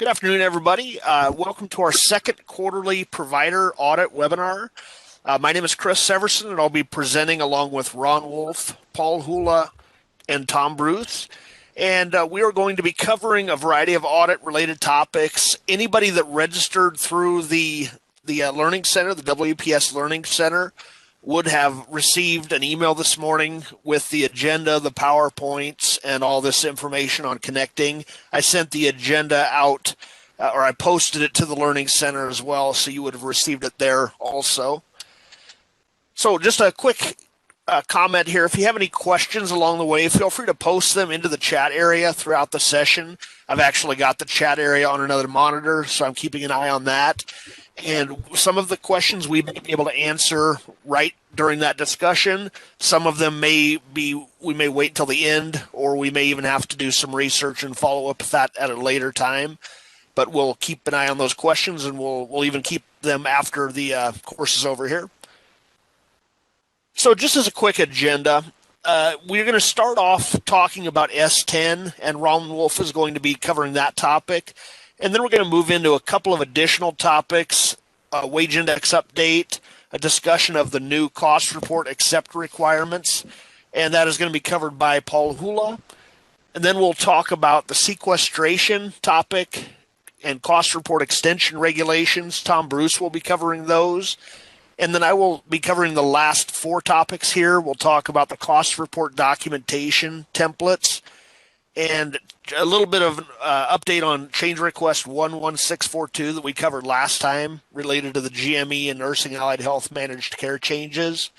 Good afternoon, everybody. Welcome to our second quarterly provider audit webinar. My name is Chris Severson, and I'll be presenting along with Ron Wolf, Paul Hula, and Tom Bruce. And we are going to be covering a variety of audit-related topics. Anybody that registered through the Learning Center, the WPS Learning Center, would have received an email this morning with the agenda, the PowerPoints, and all this information on connecting. I sent the agenda out, or I posted it to the Learning Center as well, so you would have received it there also. So just a quick comment here. If you have any questions along the way, feel free to post them into the chat area throughout the session. I've actually got the chat area on another monitor, so I'm keeping an eye on that. And some of the questions we may be able to answer right during that discussion. Some of them we may wait until the end, or we may even have to do some research and follow up with that at a later time. But we'll keep an eye on those questions, and we'll even keep them after the course is over here. So just as a quick agenda, we're going to start off talking about S10, and Ron Wolf is going to be covering that topic. And then we're going to move into a couple of additional topics, a wage index update, a discussion of the new cost report accept requirements, and that is going to be covered by Paul Hula. And then we'll talk about the sequestration topic and cost report extension regulations. Tom Bruce will be covering those. And then I will be covering the last four topics here. We'll talk about the cost report documentation templates, and a little bit of an update on change request 11642 that we covered last time related to the GME and nursing allied health managed care changes.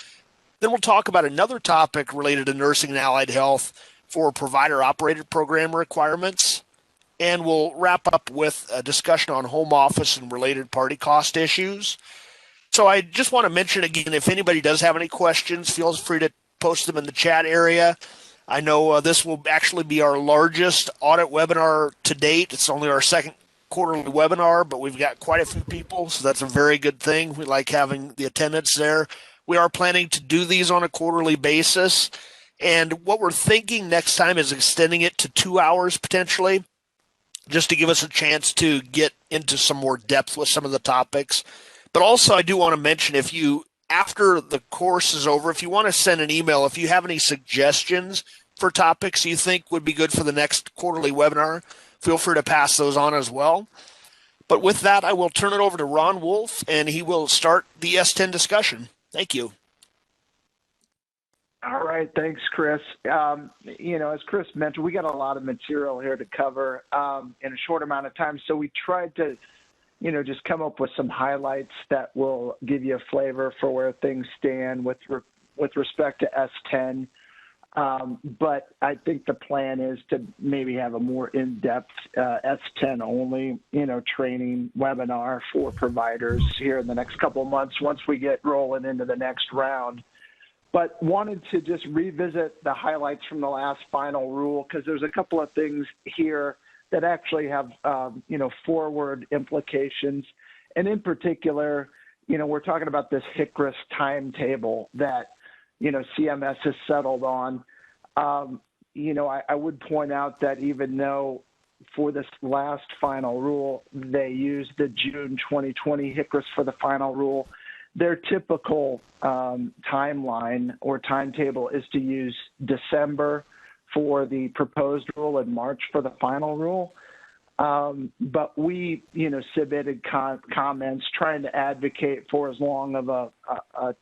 Then we'll talk about another topic related to nursing and allied health for provider operated program requirements. And we'll wrap up with a discussion on home office and related party cost issues. So I just want to mention again, if anybody does have any questions, feel free to post them in the chat area. I know this will actually be our largest audit webinar to date. It's only our second quarterly webinar, but we've got quite a few people, so that's a very good thing. We like having the attendance there. We are planning to do these on a quarterly basis, and what we're thinking next time is extending it to 2 hours potentially, just to give us a chance to get into some more depth with some of the topics. But also I do want to mention, if you, after the course is over, if you want to send an email, if you have any suggestions for topics you think would be good for the next quarterly webinar, feel free to pass those on as well. But with that, I will turn it over to Ron Wolf, and he will start the S10 discussion. Thank you. All right, thanks, Chris. As Chris mentioned, we got a lot of material here to cover in a short amount of time, so we tried to just come up with some highlights that will give you a flavor for where things stand with respect to S10. But I think the plan is to maybe have a more in-depth S10 only, training webinar for providers here in the next couple of months once we get rolling into the next round. But wanted to just revisit the highlights from the last final rule, because there's a couple of things here that actually have, forward implications. And in particular, we're talking about this HCRIS timetable that, CMS has settled on. I would point out that even though for this last final rule, they used the June 2020 HCRIS for the final rule, their typical timeline or timetable is to use December for the proposed rule and March for the final rule. But we, submitted comments trying to advocate for as long of a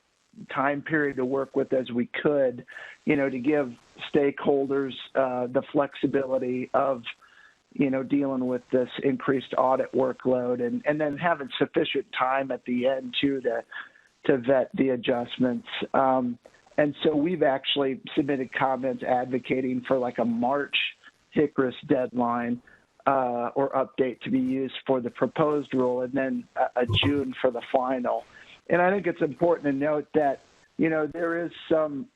time period to work with as we could, to give stakeholders the flexibility of, dealing with this increased audit workload and then having sufficient time at the end too to vet the adjustments. And so we've actually submitted comments advocating for like a March HCRIS deadline or update to be used for the proposed rule, and then a June for the final. And I think it's important to note that, there is some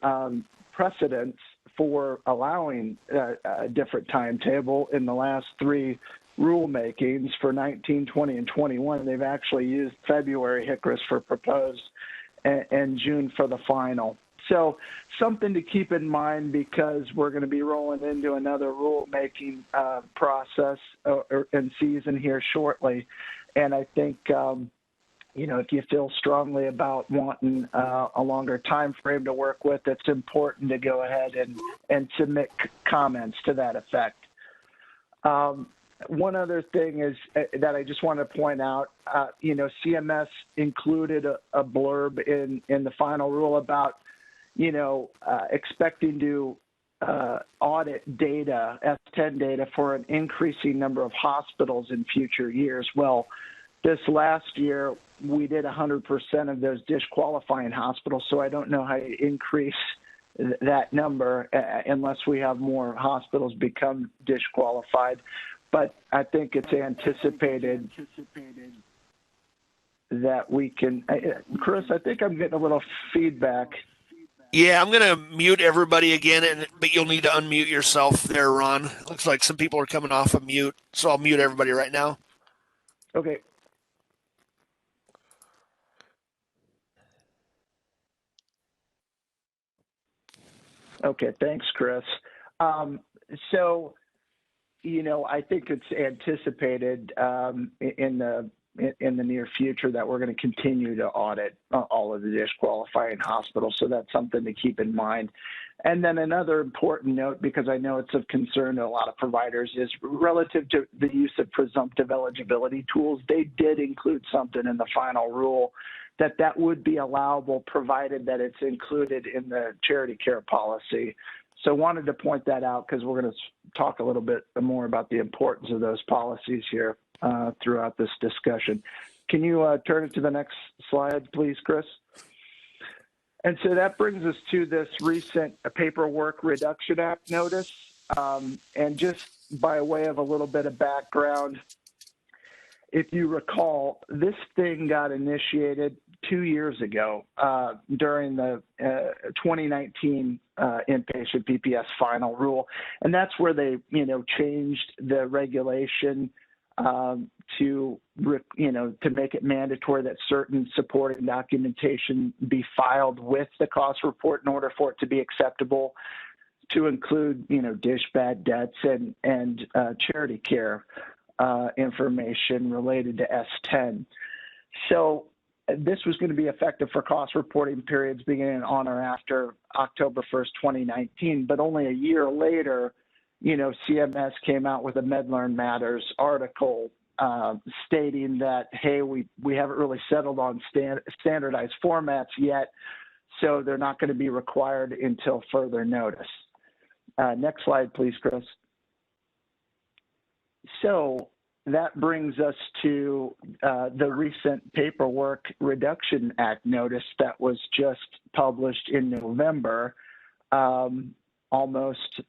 precedence for allowing a different timetable. In the last three rulemakings for 19, 20, and 21, they've actually used February HCRIS for proposed and June for the final. So something to keep in mind because we're going to be rolling into another rulemaking process and season here shortly. And I think, if you feel strongly about wanting a longer time frame to work with, it's important to go ahead and submit comments to that effect. One other thing is that I just want to point out, CMS included a blurb in the final rule about, expecting to audit data, S10 data, for an increasing number of hospitals in future years. Well, this last year, we did 100% of those disqualifying hospitals, so I don't know how you increase that number unless we have more hospitals become disqualified. But I think it's anticipated that we can. Chris, I think I'm getting a little feedback. Yeah, I'm going to mute everybody again, but you'll need to unmute yourself there, Ron. Looks like some people are coming off of mute, so I'll mute everybody right now. Okay. Okay, thanks, Chris. I think it's anticipated in the near future that we're going to continue to audit all of the disqualifying hospitals. So that's something to keep in mind. And then another important note, because I know it's of concern to a lot of providers, is relative to the use of presumptive eligibility tools. They did include something in the final rule that would be allowable provided that it's included in the charity care policy. So wanted to point that out because we're going to talk a little bit more about the importance of those policies here throughout this discussion. Can you turn it to the next slide, please, Chris? And so that brings us to this recent Paperwork Reduction Act notice. And just by way of a little bit of background, if you recall, this thing got initiated 2 years ago during the 2019 inpatient PPS final rule. And that's where they, changed the regulation to make it mandatory that certain supporting documentation be filed with the cost report in order for it to be acceptable, to include, dish bad debts and charity care information related to S10. So this was going to be effective for cost reporting periods beginning on or after October 1st, 2019, but only a year later, CMS came out with a MedLearn Matters article stating that, hey, we haven't really settled on standardized formats yet, so they're not going to be required until further notice. Next slide, please, Chris. So that brings us to the recent Paperwork Reduction Act notice that was just published in November, almost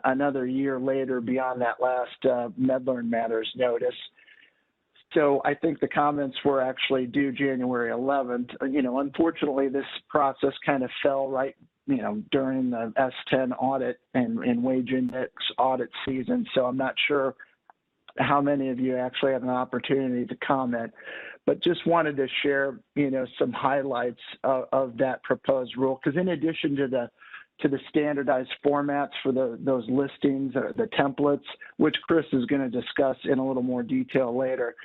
another year later beyond that last MedLearn Matters notice. So I think the comments were actually due January 11th. Unfortunately, this process kind of fell right, during the S10 audit and wage index audit season. So I'm not sure how many of you actually had an opportunity to comment, but just wanted to share, some highlights of that proposed rule. Because in addition to the standardized formats for those listings or the templates, which Chris is going to discuss in a little more detail later,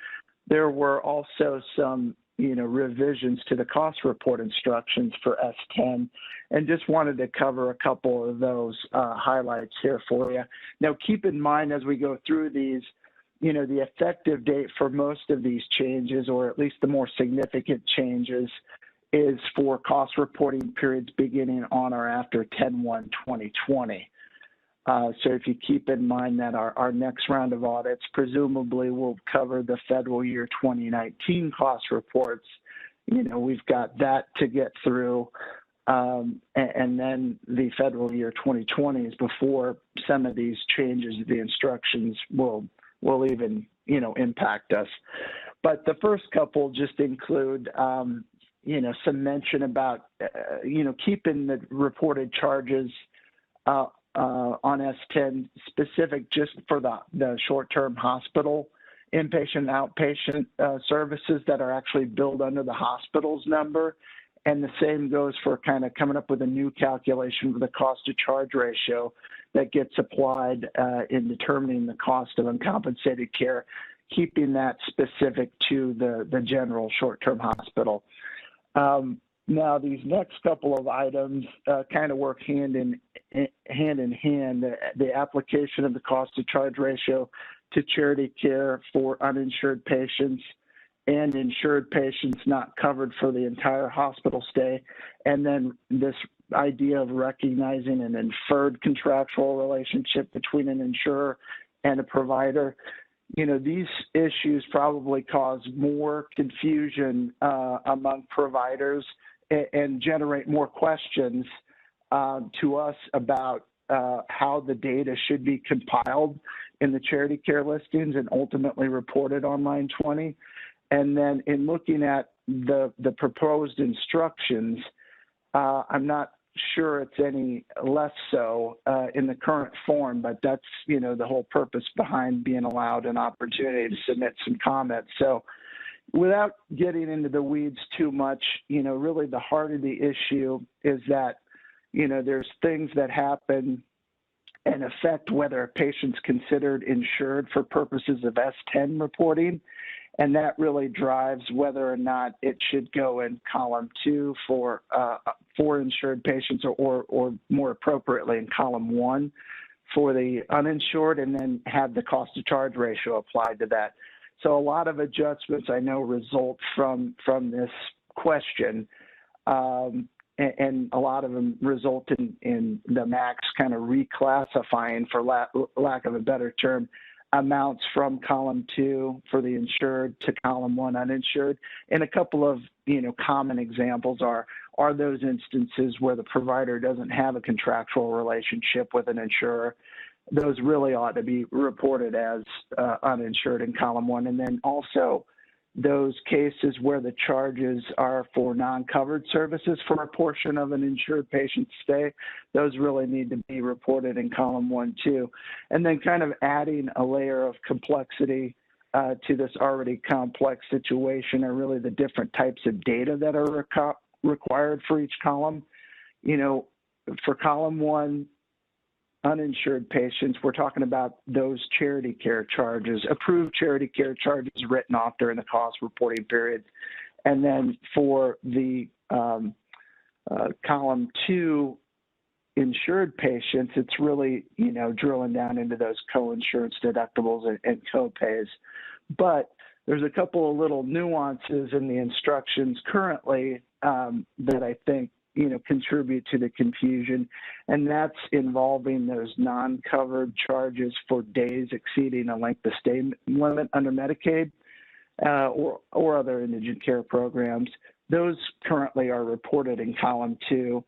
there were also some, revisions to the cost report instructions for S10, and just wanted to cover a couple of those highlights here for you. Now, keep in mind as we go through these, the effective date for most of these changes, or at least the more significant changes, is for cost reporting periods beginning on or after 10/1/2020. So if you keep in mind that our next round of audits presumably will cover the federal year 2019 cost reports, we've got that to get through, and then the federal year 2020 is before some of these changes, the instructions will even, impact us. But the first couple just include, some mention about, keeping the reported charges on S10 specific just for the short-term hospital inpatient and outpatient services that are actually billed under the hospital's number, And the same goes for kind of coming up with a new calculation for the cost to charge ratio that gets applied in determining the cost of uncompensated care, keeping that specific to the general short-term hospital. Now, these next couple of items kind of work hand in hand. The application of the cost to charge ratio to charity care for uninsured patients and insured patients not covered for the entire hospital stay, and then this idea of recognizing an inferred contractual relationship between an insurer and a provider. You know, these issues probably cause more confusion among providers and generate more questions to us about how the data should be compiled in the charity care listings and ultimately reported on line 20. And then in looking at the proposed instructions, I'm not sure it's any less so in the current form, but that's, you know, the whole purpose behind being allowed an opportunity to submit some comments. So without getting into the weeds too much, you know, really the heart of the issue is that, you know, there's things that happen and affect whether a patient's considered insured for purposes of S10 reporting. And that really drives whether or not it should go in column 2 for insured patients or more appropriately in column 1 for the uninsured, and then have the cost to charge ratio applied to that. So a lot of adjustments I know result from this question, and a lot of them result in the MACs kind of reclassifying, for lack of a better term, amounts from column 2 for the insured to column 1 uninsured. And a couple of, you know, common examples are those instances where the provider doesn't have a contractual relationship with an insurer. Those really ought to be reported as uninsured in column 1. And then also those cases where the charges are for non-covered services for a portion of an insured patient's stay, those really need to be reported in column 1 too. And then kind of adding a layer of complexity to this already complex situation are really the different types of data that are required for each column. You know, for column 1, uninsured patients, we're talking about those charity care charges, approved charity care charges written off during the cost reporting period. And then for the column 2 insured patients, it's really, you know, drilling down into those co-insurance deductibles and co-pays. But there's a couple of little nuances in the instructions currently that I think, you know, contribute to the confusion, and that's involving those non-covered charges for days exceeding a length of stay limit under Medicaid or other indigent care programs. Those currently are reported in column 2,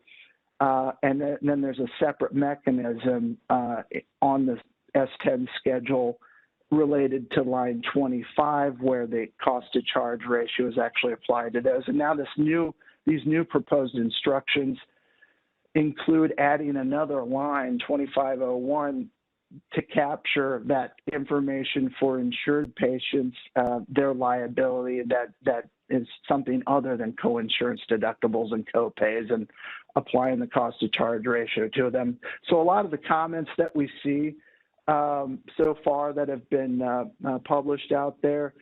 and then there's a separate mechanism on the S10 schedule related to line 25 where the cost to charge ratio is actually applied to those. And now these new proposed instructions include adding another line, 2501, to capture that information for insured patients, their liability that is something other than co-insurance deductibles and co-pays, and applying the cost to charge ratio to them. So a lot of the comments that we see so far that have been published out there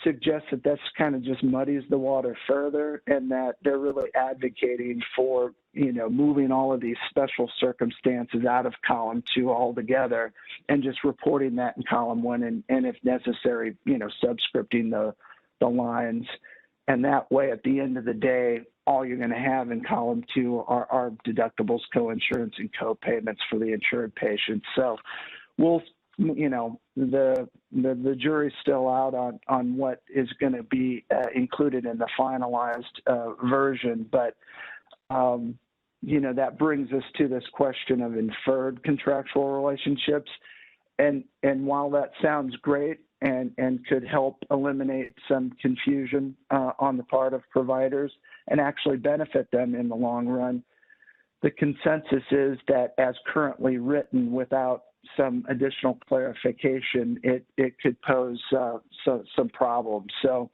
suggests that that's kind of just muddies the water further, and that they're really advocating for, you know, moving all of these special circumstances out of column 2 altogether and just reporting that in column 1, and if necessary, you know, subscripting the lines. And that way, at the end of the day, all you're going to have in column 2 are deductibles, co-insurance, and co-payments for the insured patients. So we'll, you know, the jury's still out on what is going to be included in the finalized version, but you know, that brings us to this question of inferred contractual relationships, and while that sounds great and could help eliminate some confusion on the part of providers and actually benefit them in the long run, the consensus is that as currently written, without some additional clarification, it could pose some problems. So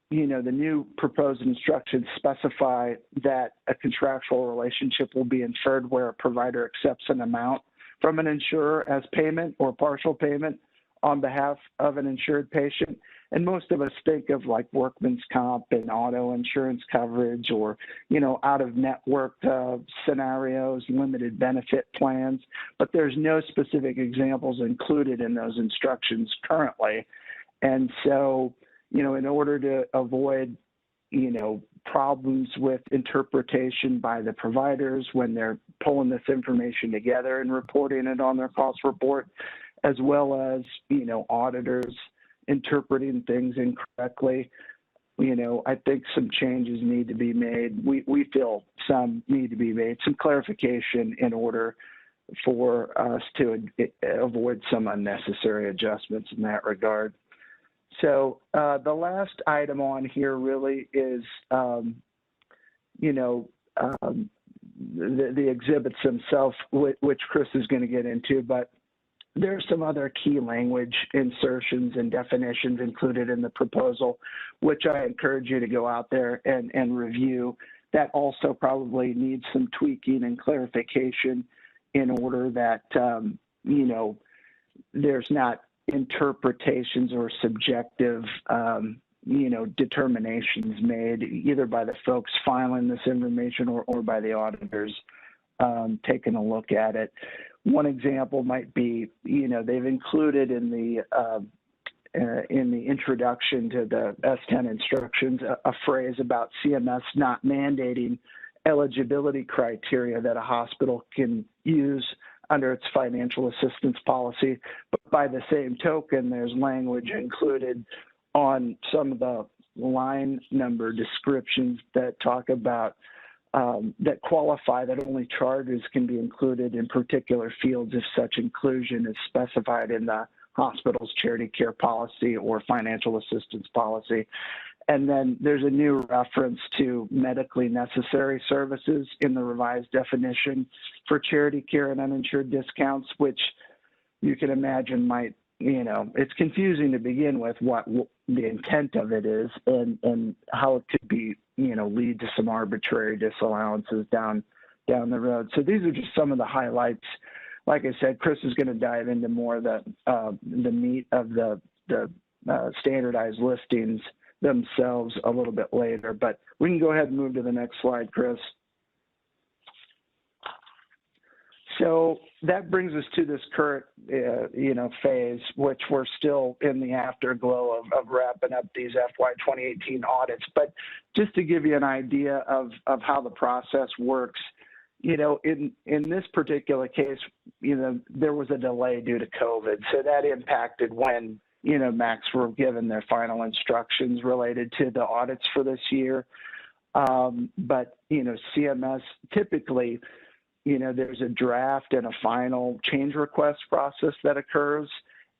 the new proposed instructions specify that a contractual relationship will be inferred where a provider accepts an amount from an insurer as payment or partial payment on behalf of an insured patient. And most of us think of like workman's comp and auto insurance coverage, or, out of network scenarios, limited benefit plans, but there's no specific examples included in those instructions currently. And so, in order to avoid, problems with interpretation by the providers when they're pulling this information together and reporting it on their cost report, as well as, auditors interpreting things incorrectly, I think some changes need to be made. We feel some need to be made, some clarification in order for us to avoid some unnecessary adjustments in that regard. So the last item on here really is, the exhibits themselves, which Chris is going to get into, but there are some other key language insertions and definitions included in the proposal, which I encourage you to go out there and review. That also probably needs some tweaking and clarification in order that, there's not interpretations or subjective, determinations made either by the folks filing this information or by the auditors taking a look at it. One example might be, they've included in the introduction to the S10 instructions a phrase about CMS not mandating eligibility criteria that a hospital can use under its financial assistance policy. But by the same token, there's language included on some of the line number descriptions that talk about that qualify that only charges can be included in particular fields if such inclusion is specified in the hospital's charity care policy or financial assistance policy. And then there's a new reference to medically necessary services in the revised definition for charity care and uninsured discounts, which you can imagine might, it's confusing to begin with what the intent of it is and how it could be, lead to some arbitrary disallowances down the road. So these are just some of the highlights. Like I said, Chris is going to dive into more of the meat of the standardized listings themselves a little bit later, but we can go ahead and move to the next slide, Chris. So that brings us to this current, phase, which we're still in the afterglow of wrapping up these FY 2018 audits. But just to give you an idea of how the process works, in this particular case, there was a delay due to COVID. So that impacted when, MACs were given their final instructions related to the audits for this year. But, CMS typically, there's a draft and a final change request process that occurs.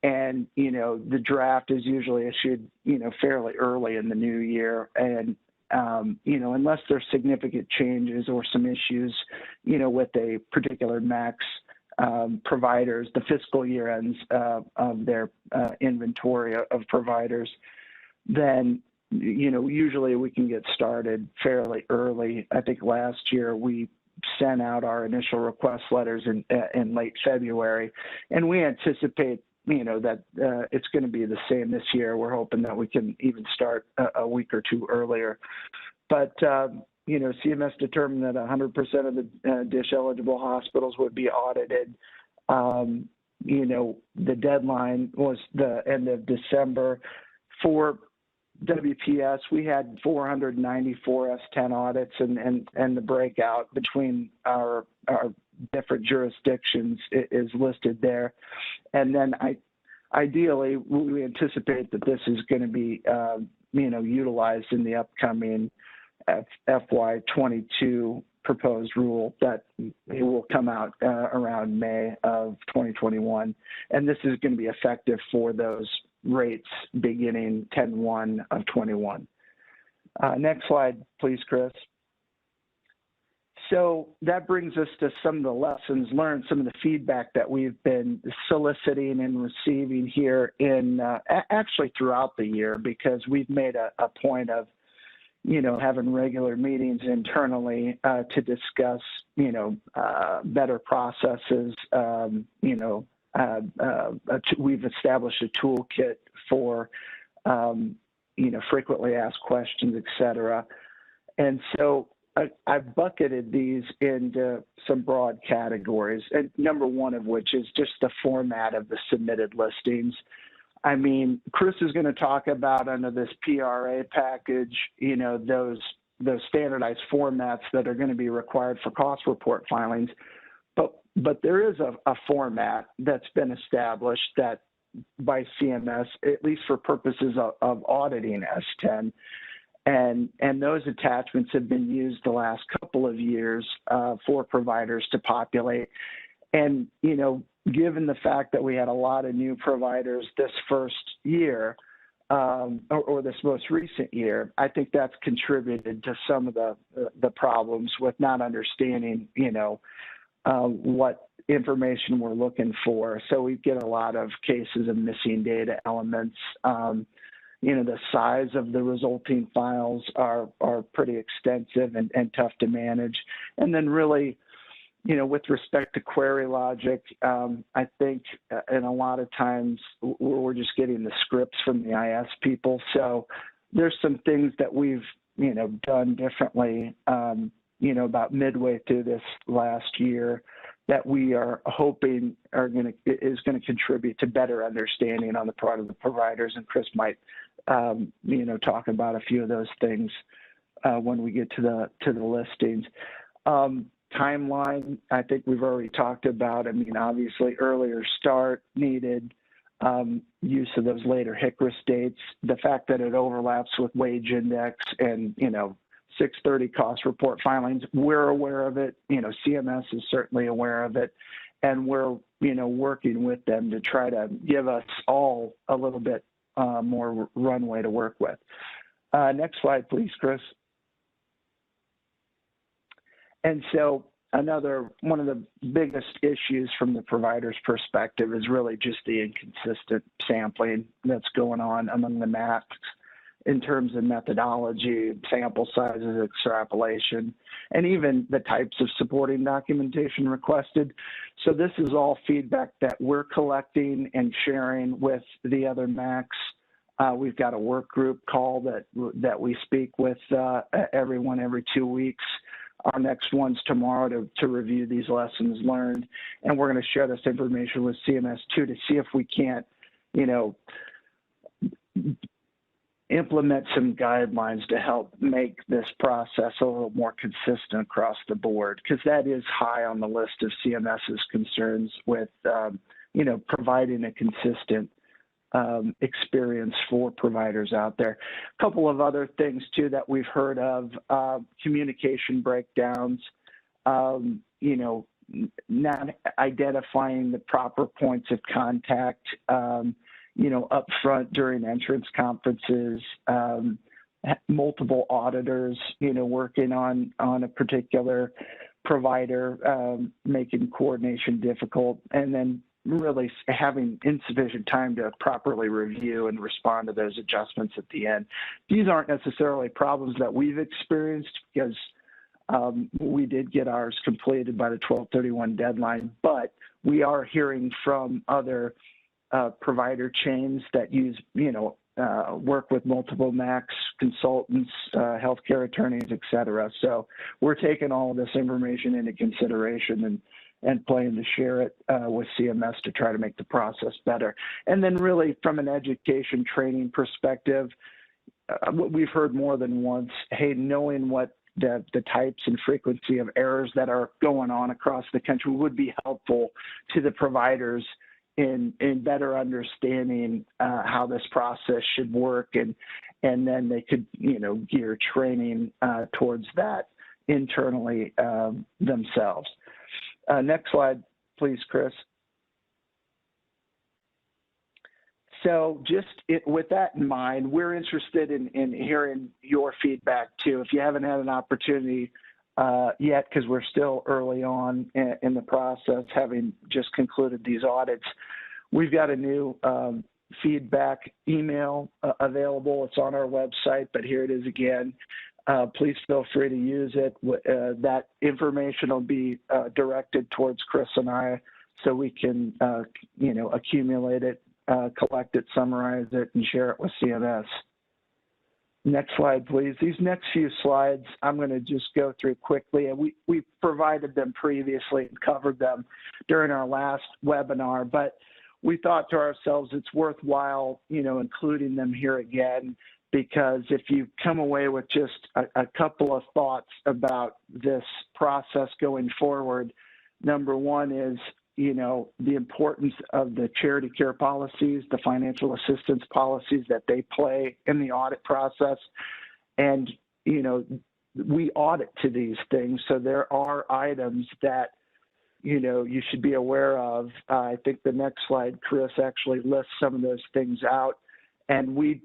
And, the draft is usually issued, fairly early in the new year. And, unless there's significant changes or some issues, with a particular MAC's providers, the fiscal year ends of their inventory of providers, then, usually we can get started fairly early. I think last year we sent out our initial request letters in late February, and we anticipate, that it's going to be the same this year. We're hoping that we can even start a week or two earlier. But, CMS determined that 100% of the DISH eligible hospitals would be audited. The deadline was the end of December. For WPS, we had 494 S10 audits, and the breakout between our different jurisdictions is listed there. And then ideally, we anticipate that this is going to be, utilized in the upcoming FY 22 proposed rule that it will come out around May of 2021. And this is going to be effective for those rates beginning 10/1 of 21. Next slide, please, Chris. So that brings us to some of the lessons learned, some of the feedback that we've been soliciting and receiving here in actually throughout the year, because we've made a point of, having regular meetings internally to discuss, better processes. We've established a toolkit for, frequently asked questions, et cetera. And so I've bucketed these into some broad categories, and number one of which is just the format of the submitted listings. I mean, Chris is going to talk about under this PRA package, those standardized formats that are going to be required for cost report filings. But there is a format that's been established that by CMS, at least for purposes of auditing S10. And those attachments have been used the last couple of years for providers to populate. And, given the fact that we had a lot of new providers this first year, or this most recent year, I think that's contributed to some of the problems with not understanding, what information we're looking for. So we get a lot of cases of missing data elements. The size of the resulting files are pretty extensive and tough to manage. And then really, with respect to query logic, I think, and a lot of times we're just getting the scripts from the IS people. So there's some things that we've, done differently, about midway through this last year that we are hoping is going to contribute to better understanding on the part of the providers. And Chris might, talk about a few of those things when we get to the listings. Timeline, I think we've already talked about. I mean, obviously earlier start needed, use of those later HICRA dates, the fact that it overlaps with wage index and, 630 cost report filings. We're aware of it. CMS is certainly aware of it. And we're, working with them to try to give us all a little bit more runway to work with. Next slide, please, Chris. And so one of the biggest issues from the provider's perspective is really just the inconsistent sampling that's going on among the MACs in terms of methodology, sample sizes, extrapolation, and even the types of supporting documentation requested. So this is all feedback that we're collecting and sharing with the other MACs. We've got a work group call that we speak with everyone every 2 weeks. Our next one's tomorrow to review these lessons learned. And we're going to share this information with CMS too to see if we can't, implement some guidelines to help make this process a little more consistent across the board, because that is high on the list of CMS's concerns with, providing a consistent experience for providers out there. A couple of other things too that we've heard of, communication breakdowns, not identifying the proper points of contact, up front during entrance conferences, multiple auditors, working on a particular provider, making coordination difficult, and then really having insufficient time to properly review and respond to those adjustments at the end. These aren't necessarily problems that we've experienced because we did get ours completed by the 12/31 deadline, but we are hearing from other provider chains that use, work with multiple MACs, consultants, healthcare attorneys, et cetera. So we're taking all of this information into consideration and planning to share it with CMS to try to make the process better. And then really from an education training perspective, what we've heard more than once, hey, knowing what the types and frequency of errors that are going on across the country would be helpful to the providers in better understanding how this process should work, and then they could gear training towards that internally themselves. Next slide, please, Chris. So with that in mind, we're interested in hearing your feedback too. If you haven't had an opportunity yet because we're still early on in the process, having just concluded these audits. We've got a new feedback email available. It's on our website, but here it is again. Please feel free to use it. That information will be directed towards Chris and I, so we can, accumulate it, collect it, summarize it, and share it with CMS. Next slide, please. These next few slides, I'm going to just go through quickly. And we provided them previously and covered them during our last webinar, but we thought to ourselves it's worthwhile, including them here again, because if you come away with just a couple of thoughts about this process going forward, number one is, the importance of the charity care policies, the financial assistance policies that they play in the audit process. And, we audit to these things. So there are items that, you should be aware of. I think the next slide, Chris, actually lists some of those things out. And we,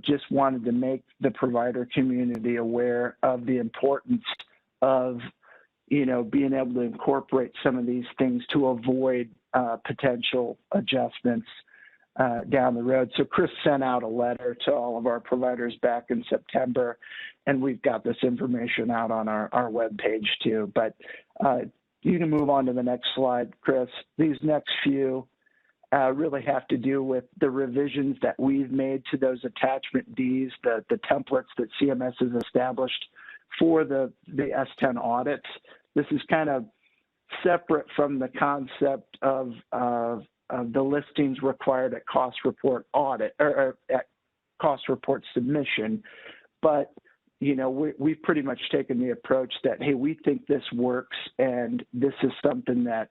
just wanted to make the provider community aware of the importance of being able to incorporate some of these things to avoid potential adjustments down the road. So Chris sent out a letter to all of our providers back in September, and we've got this information out on our webpage too. But you can move on to the next slide, Chris. These next few really have to do with the revisions that we've made to those attachment Ds, the templates that CMS has established for the S10 audits. This is kind of separate from the concept of the listings required at cost report audit or at cost report submission. But, we've pretty much taken the approach that, hey, we think this works and this is something that,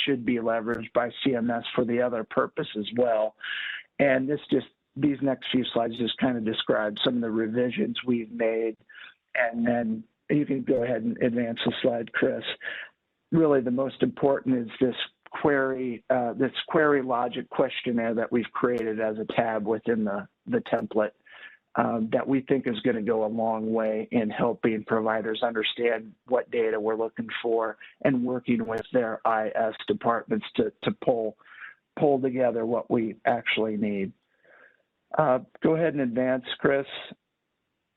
should be leveraged by CMS for the other purpose as well. And these next few slides just kind of describe some of the revisions we've made. And then you can go ahead and advance the slide, Chris. Really, the most important is this query logic questionnaire that we've created as a tab within the template that we think is going to go a long way in helping providers understand what data we're looking for and working with their IS departments to pull together what we actually need. Go ahead and advance, Chris.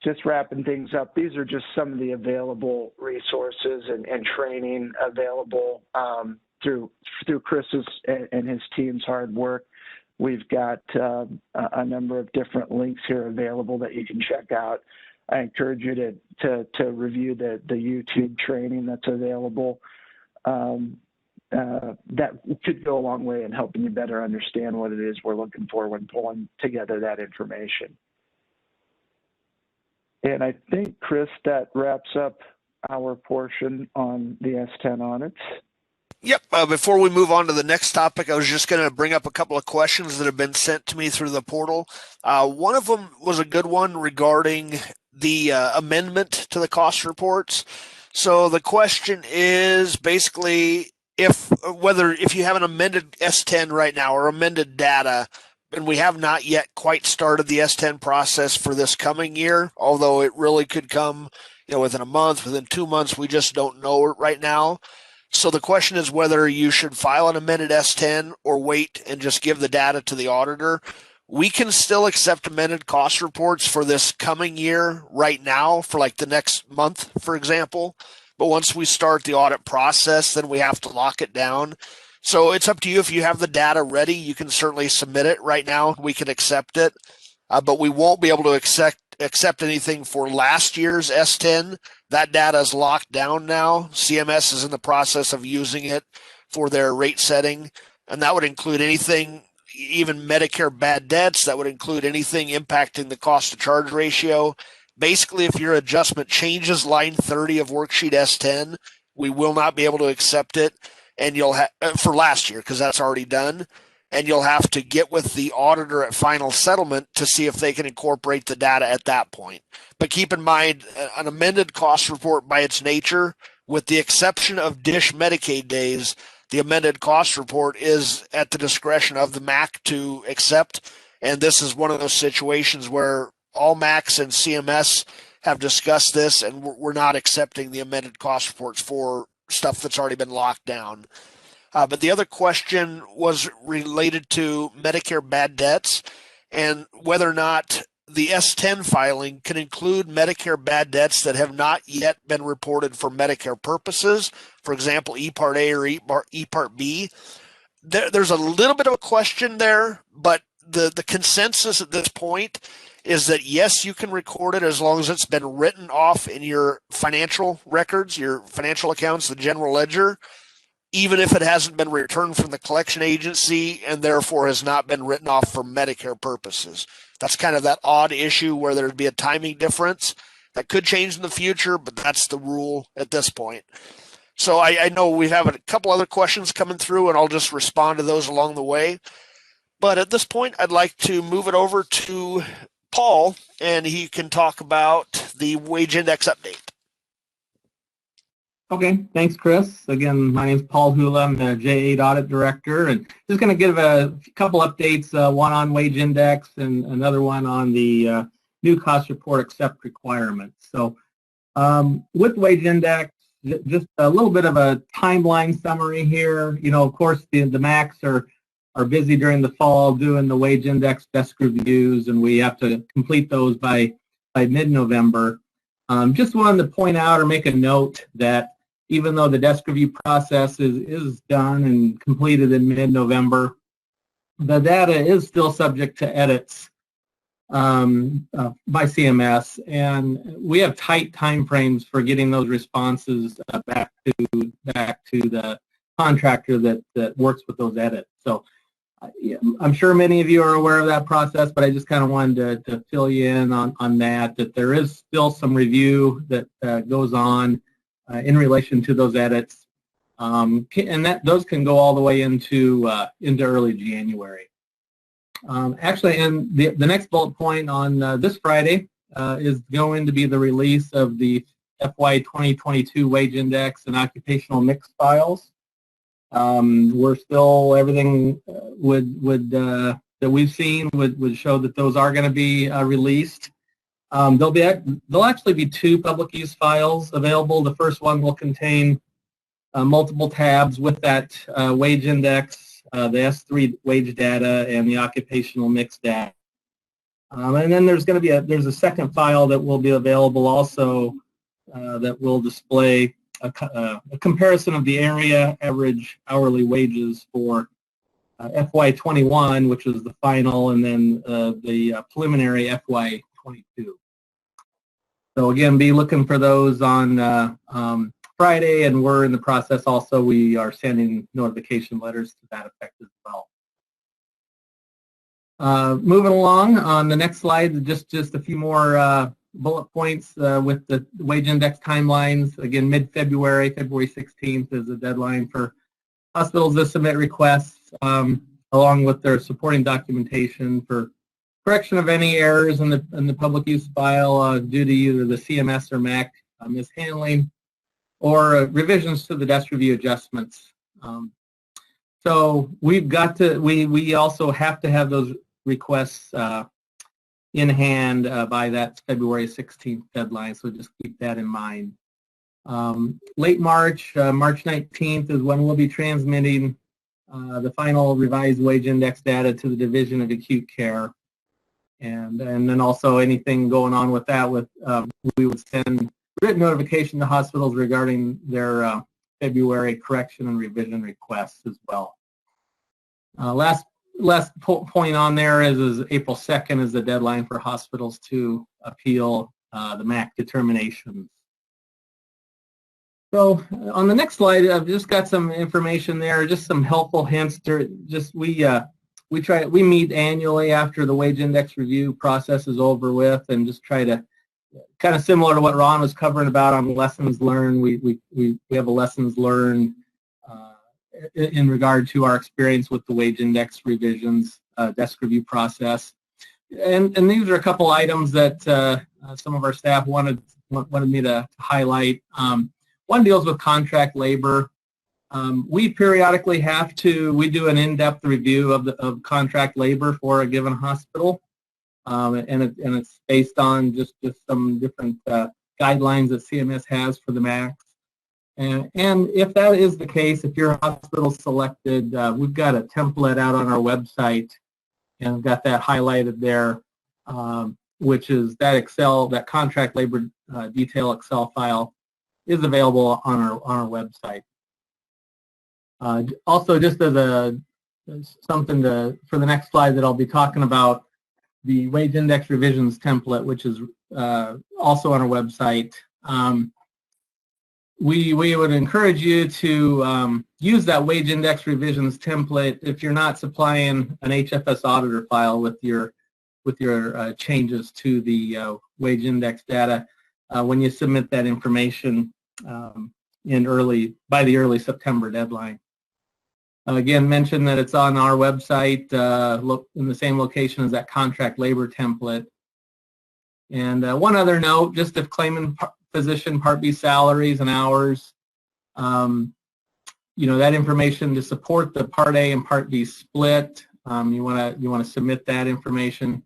Just wrapping things up, these are just some of the available resources and training available through Chris's and his team's hard work. We've got a number of different links here available that you can check out. I encourage you to review the YouTube training that's available. That could go a long way in helping you better understand what it is we're looking for when pulling together that information. And I think, Chris, that wraps up our portion on the S10 audits. Yep. Before we move on to the next topic, I was just going to bring up a couple of questions that have been sent to me through the portal. One of them was a good one regarding the amendment to the cost reports. So the question is basically if you have an amended S10 right now or amended data, and we have not yet quite started the S10 process for this coming year, although it really could come, within a month, within 2 months. We just don't know right now. So the question is whether you should file an amended S10 or wait and just give the data to the auditor. We can still accept amended cost reports for this coming year right now for like the next month, for example. But once we start the audit process, then we have to lock it down. So it's up to you. If you have the data ready, you can certainly submit it right now. We can accept it, but we won't be able to accept anything for last year's S10. That data is locked down now. CMS is in the process of using it for their rate setting, and that would include anything, even Medicare bad debts. That would include anything impacting the cost to charge ratio. Basically, if your adjustment changes line 30 of worksheet S10, we will not be able to accept it. And you'll for last year, because that's already done, and you'll have to get with the auditor at final settlement to see if they can incorporate the data at that point. But keep in mind, an amended cost report by its nature, with the exception of DISH Medicaid days, the amended cost report is at the discretion of the MAC to accept. And this is one of those situations where all MACs and CMS have discussed this, and we're not accepting the amended cost reports for stuff that's already been locked down. But the other question was related to Medicare bad debts and whether or not the S10 filing can include Medicare bad debts that have not yet been reported for Medicare purposes, for example, E Part A or E Part B. There's a little bit of a question there, but the consensus at this point is that yes, you can record it as long as it's been written off in your financial records, your financial accounts, the general ledger, even if it hasn't been returned from the collection agency and therefore has not been written off for Medicare purposes. That's kind of that odd issue where there'd be a timing difference that could change in the future, but that's the rule at this point. So I know we have a couple other questions coming through, and I'll just respond to those along the way. But at this point, I'd like to move it over to Paul, and he can talk about the wage index update. Okay, thanks, Chris. Again, my name is Paul Hula. I'm the J8 Audit Director, and just going to give a couple updates, one on wage index and another one on the new cost report accept requirements. So with wage index, just a little bit of a timeline summary here. You know, of course, the MACs are busy during the fall doing the wage index desk reviews, and we have to complete those by mid-November. Just wanted to point out or make a note that even though the desk review process is done and completed in mid-November, the data is still subject to edits by CMS, and we have tight timeframes for getting those responses back to the contractor that works with those edits. So I'm sure many of you are aware of that process, but I just kind of wanted to fill you in on that there is still some review that goes on in relation to those edits, and those can go all the way into early January. Actually, and the next bullet point on this Friday is going to be the release of the FY 2022 wage index and occupational mix files. We're still, everything that we've seen would show that those are going to be released. There'll actually be two public use files available. The first one will contain multiple tabs with that wage index, the S3 wage data, and the occupational mix data. And then there's going to be there's a second file that will be available also that will display a comparison of the area average hourly wages for FY 21, which is the final, and then the preliminary FY 22. So again, be looking for those on Friday, and we're in the process also. We are sending notification letters to that effect as well. Moving along on the next slide, just a few more bullet points with the wage index timelines. Again, mid-February, February 16th is the deadline for hospitals to submit requests along with their supporting documentation for correction of any errors in the public use file due to either the CMS or MAC mishandling or revisions to the desk review adjustments. So we've got to, we also have to have those requests in hand by that February 16th deadline, so just keep that in mind. Late March, March 19th is when we'll be transmitting the final revised wage index data to the Division of Acute Care. And then also anything going on with that, we would send written notification to hospitals regarding their February correction and revision requests as well. Last point on there is April 2nd is the deadline for hospitals to appeal the MAC determinations. So on the next slide, I've just got some information there, just some helpful hints. We meet annually after the wage index review process is over with, and just try to, kind of similar to what Ron was covering about on lessons learned. We have a lessons learned in regard to our experience with the wage index revisions desk review process, and these are a couple items that some of our staff wanted me to highlight. One deals with contract labor. We periodically we do an in-depth review of contract labor for a given hospital. and it's based on just some different guidelines that CMS has for the MACs. And if that is the case, if your hospital selected, we've got a template out on our website, and I've got that highlighted there, which is that contract labor detail Excel file is available on our website. Also, just as something for the next slide that I'll be talking about, the wage index revisions template, which is also on our website. We would encourage you to use that wage index revisions template if you're not supplying an HFS auditor file with your changes to the wage index data when you submit that information by the early September deadline. Again, mention that it's on our website, in the same location as that contract labor template. And one other note, just if claiming physician Part B salaries and hours, that information to support the Part A and Part B split, you want to submit that information.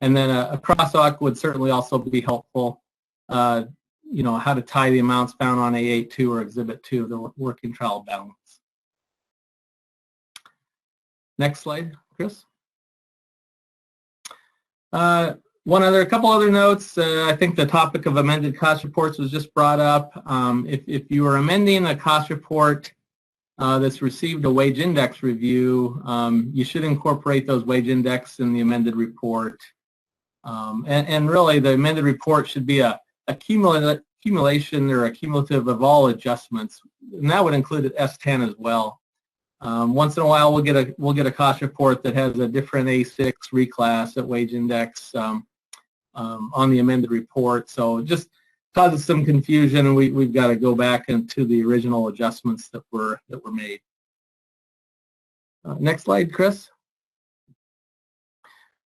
And then a crosswalk would certainly also be helpful. How to tie the amounts found on A8-2 or Exhibit 2 of the working trial balance. Next slide, Chris. A couple other notes. I think the topic of amended cost reports was just brought up. If you are amending a cost report that's received a wage index review, you should incorporate those wage index in the amended report. And really, the amended report should be a accumulation or a cumulative of all adjustments, and that would include S10 as well. Once in a while, we'll get a cost report that has a different A6 reclass at wage index on the amended report. So it just causes some confusion, and we've got to go back into the original adjustments that were made. Next slide, Chris.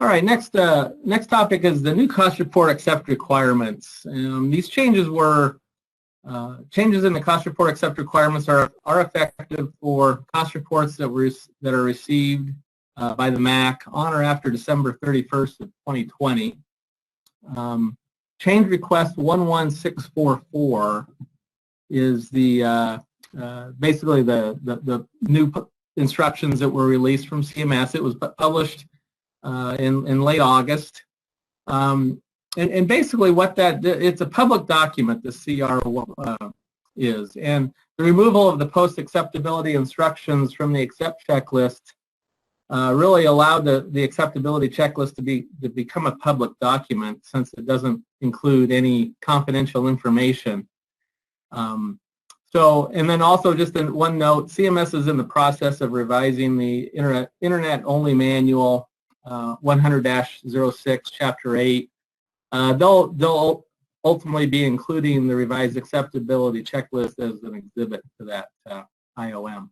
All right, next topic is the new cost report accept requirements. These changes in the cost report accept requirements are effective for cost reports that are received by the MAC on or after December 31st of 2020. Change request 11644 is basically the new instructions that were released from CMS. It was published in late August. And basically it's a public document, the CR is, and the removal of the post-acceptability instructions from the accept checklist really allowed the acceptability checklist to become a public document, since it doesn't include any confidential information. And then also just one note, CMS is in the process of revising the Internet-only manual 100-06, Chapter 8. They'll ultimately be including the revised acceptability checklist as an exhibit to that IOM.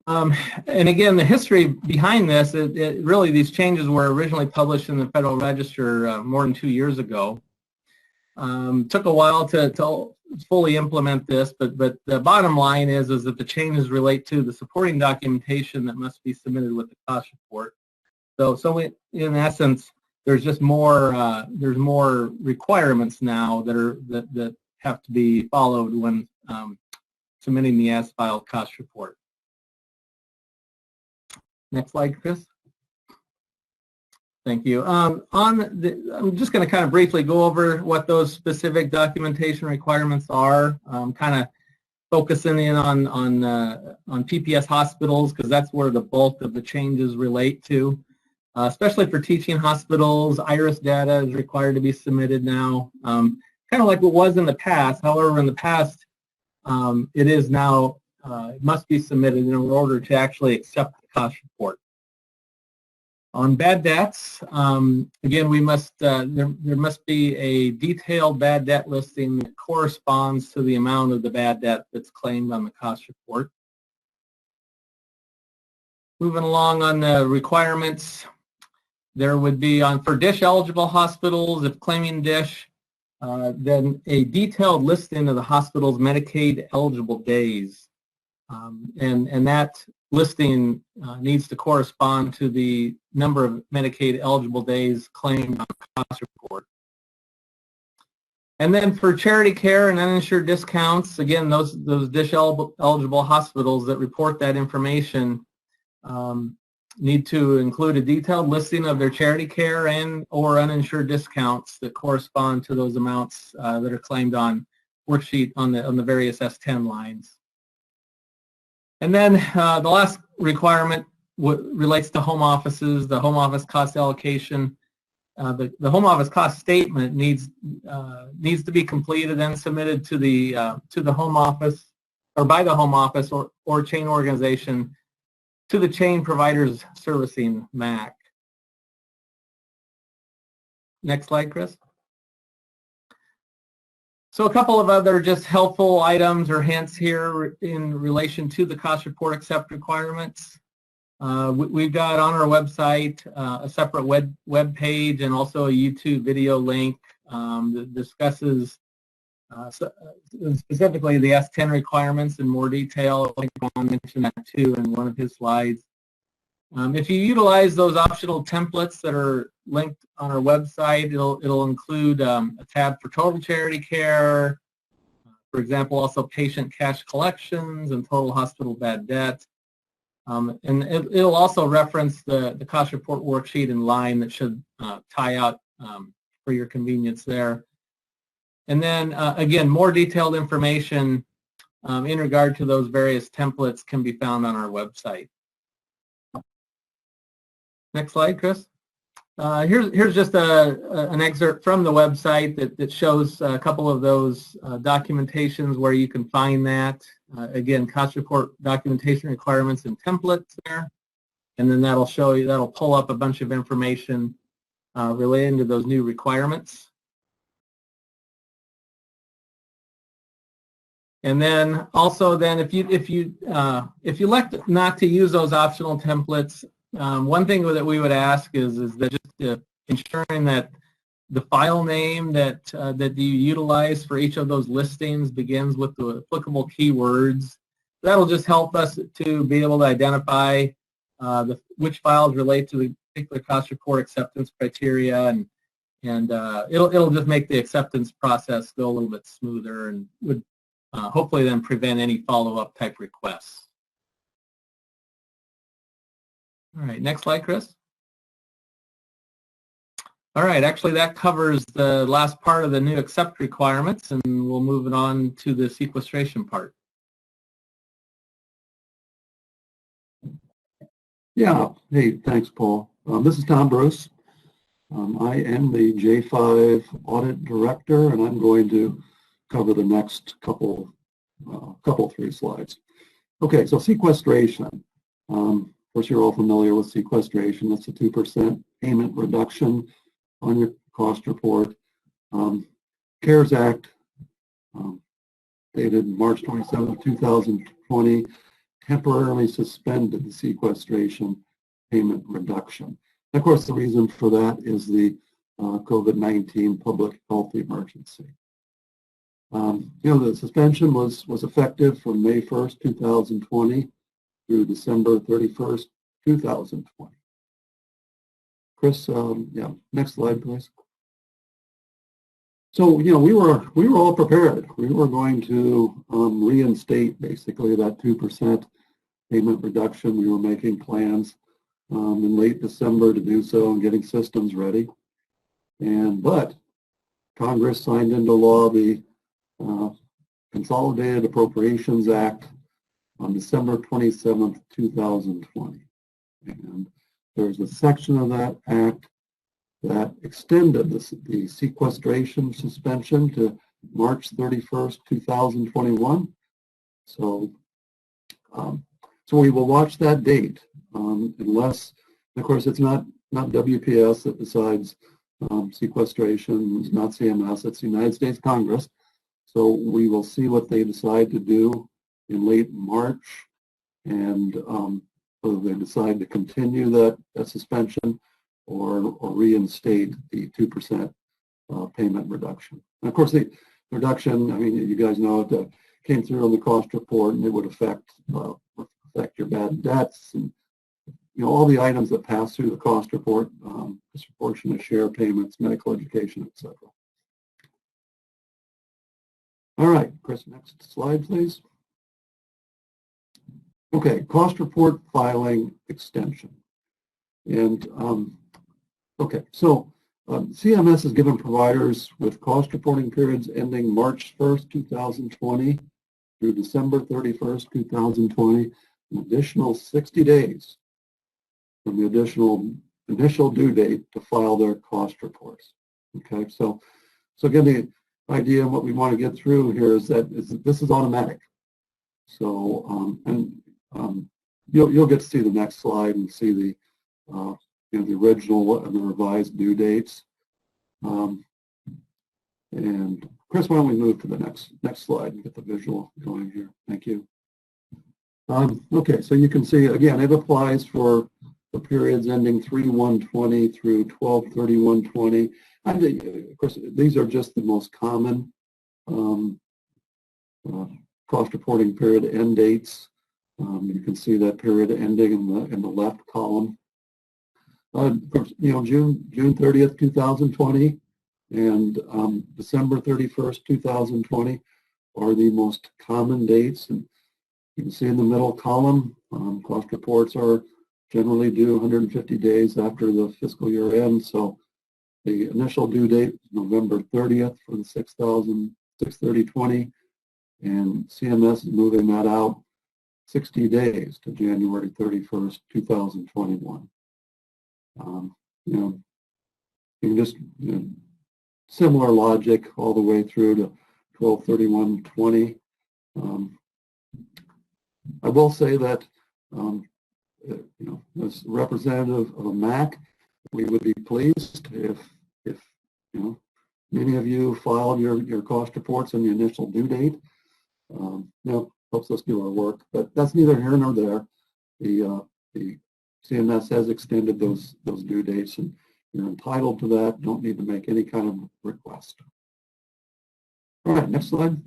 And again, the history behind this, really these changes were originally published in the Federal Register more than 2 years ago. Took a while to fully implement this, but the bottom line is that the changes relate to the supporting documentation that must be submitted with the cost report. So in essence, there's just there's more requirements now that have to be followed when submitting the as-filed cost report. Next slide, Chris. Thank you. I'm just going to kind of briefly go over what those specific documentation requirements are. Kind of focusing in on PPS hospitals, because that's where the bulk of the changes relate to. Especially for teaching hospitals, IRIS data is required to be submitted now, kind of like it was in the past. However, in the past, it is now, it must be submitted in order to actually accept the cost report. On bad debts, again, we must there must be a detailed bad debt listing that corresponds to the amount of the bad debt that's claimed on the cost report. Moving along on the requirements, there would be for DISH eligible hospitals, if claiming DISH, then a detailed listing of the hospital's Medicaid eligible days. And that listing needs to correspond to the number of Medicaid eligible days claimed on the cost report. And then for charity care and uninsured discounts, again, those DISH eligible hospitals that report that information need to include a detailed listing of their charity care and or uninsured discounts that correspond to those amounts that are claimed on worksheet on the various S10 lines. And then the last requirement relates to home offices, the home office cost allocation. The home office cost statement needs to be completed and submitted to the home office, or by the home office or chain organization, to the chain providers servicing MAC. Next slide, Chris. So a couple of other just helpful items or hints here in relation to the cost report accept requirements. We've got on our website a separate web page and also a YouTube video link that discusses specifically the S10 requirements in more detail. I think Ron mentioned that too in one of his slides. If you utilize those optional templates that are linked on our website, it'll include a tab for total charity care, for example, also patient cash collections and total hospital bad debt. And it'll also reference the cost report worksheet in line that should tie out for your convenience there. And then again, more detailed information in regard to those various templates can be found on our website. Next slide, Chris. Here's just an excerpt from the website that shows a couple of those documentations where you can find that. Again, cost report documentation requirements and templates there. And then that'll show you, that'll pull up a bunch of information relating to those new requirements. And then also then if you elect not to use those optional templates, one thing that we would ask is that just ensuring that the file name that you utilize for each of those listings begins with the applicable keywords. That'll just help us to be able to identify which files relate to the particular cost report acceptance criteria, and it'll just make the acceptance process go a little bit smoother and would hopefully then prevent any follow-up type requests. All right, next slide, Chris. All right, actually that covers the last part of the new accept requirements, and we'll move it on to the sequestration part. Yeah, hey, thanks, Paul. This is Tom Bruce. I am the J5 Audit Director, and I'm going to cover the next couple, three slides. Okay, so sequestration. Of course, you're all familiar with sequestration. It's a 2% payment reduction on your cost report. CARES Act, dated March 27, 2020, temporarily suspended the sequestration payment reduction. And of course, the reason for that is the COVID-19 public health emergency. The suspension was effective from May 1st, 2020 through December 31st, 2020. Chris, yeah, next slide, please. So, we were all prepared. We were going to reinstate basically that 2% payment reduction. We were making plans in late December to do so and getting systems ready. But Congress signed into law the Consolidated Appropriations Act on December 27th, 2020. And there's a section of that act that extended the sequestration suspension to March 31st, 2021. So we will watch that date unless, of course, it's not WPS that decides sequestration. It's not CMS. It's the United States Congress. So we will see what they decide to do in late March, and whether they decide to continue that suspension or reinstate the 2% payment reduction. And of course, the reduction, I mean, you guys know it came through on the cost report, and it would affect affect your bad debts, and all the items that pass through the cost report, disproportionate share payments, medical education, etc. All right, Chris, next slide, please. Okay, cost report filing extension. And okay, so CMS has given providers with cost reporting periods ending March 1st, 2020 through December 31st, 2020, an additional 60 days from the initial due date to file their cost reports. Okay, so again, the idea and what we want to get through here is that this is automatic. So you'll get to see the next slide and see the the original and the revised due dates. And Chris, why don't we move to the next slide and get the visual going here? Thank you. Okay, so you can see again it applies for the periods ending 3/1/20 through 12/31/20. And of course, these are just the most common cost reporting period end dates. You can see that period ending in the left column. Of course, June 30th, 2020 and December 31st, 2020 are the most common dates. And you can see in the middle column, cost reports are generally due 150 days after the fiscal year ends. So the initial due date is November 30th for the 6/30/20, and CMS is moving that out 60 days to January 31st, 2021. You can just similar logic all the way through to 12/31/20. I will say that as representative of a MAC, we would be pleased if many of you filed your cost reports in the initial due date. Helps us do our work, but that's neither here nor there. The CMS has extended those due dates, and you're entitled to that. Don't need to make any kind of request. All right, next slide.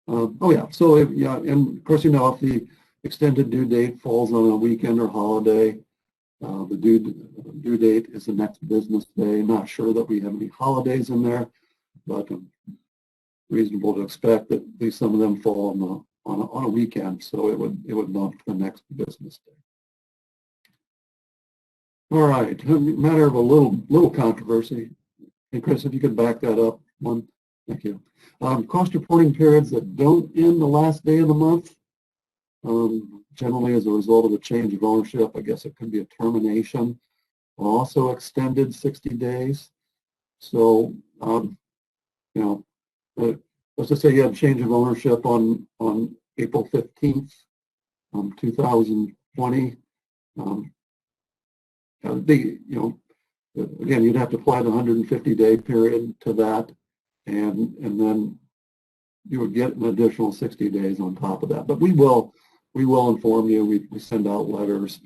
So and of course, if the extended due date falls on a weekend or holiday, the due date is the next business day. Not sure that we have any holidays in there, but reasonable to expect that at least some of them fall on a weekend, so it would bump to the next business day. All right, a matter of a little controversy. Hey, Chris, if you could back that up one, thank you. Cost reporting periods that don't end the last day of the month, generally as a result of a change of ownership, I guess it could be a termination, also extended 60 days. So, let's just say you had a change of ownership on April 15th, 2020. Again, you'd have to apply the 150-day period to that, and then you would get an additional 60 days on top of that. But we will inform you. We send out letters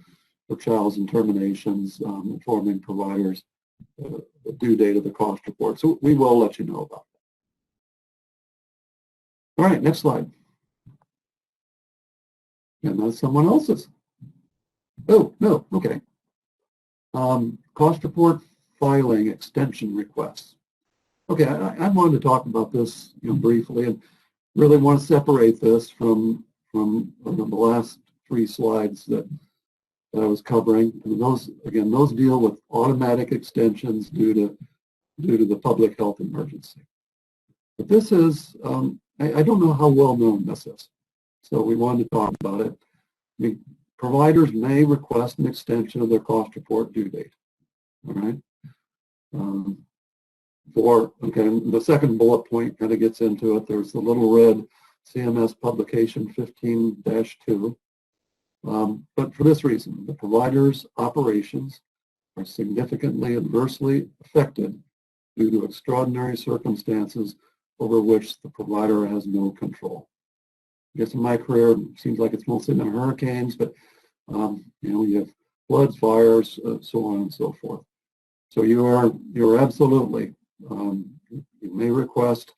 for trials and terminations, informing providers the due date of the cost report. So we will let you know about that. All right, next slide. And that's someone else's. Oh, no, okay. Cost report filing extension requests. Okay, I wanted to talk about this briefly, and really want to separate this from the last three slides that I was covering. And those deal with automatic extensions due to the public health emergency. But this is, I don't know how well known this is, so we wanted to talk about it. Providers may request an extension of their cost report due date. All right. The second bullet point kind of gets into it. There's the little red CMS publication 15-2. But for this reason, the provider's operations are significantly adversely affected due to extraordinary circumstances over which the provider has no control. I guess in my career, it seems like it's mostly been hurricanes, but you have floods, fires, so on and so forth. So you're absolutely, you may request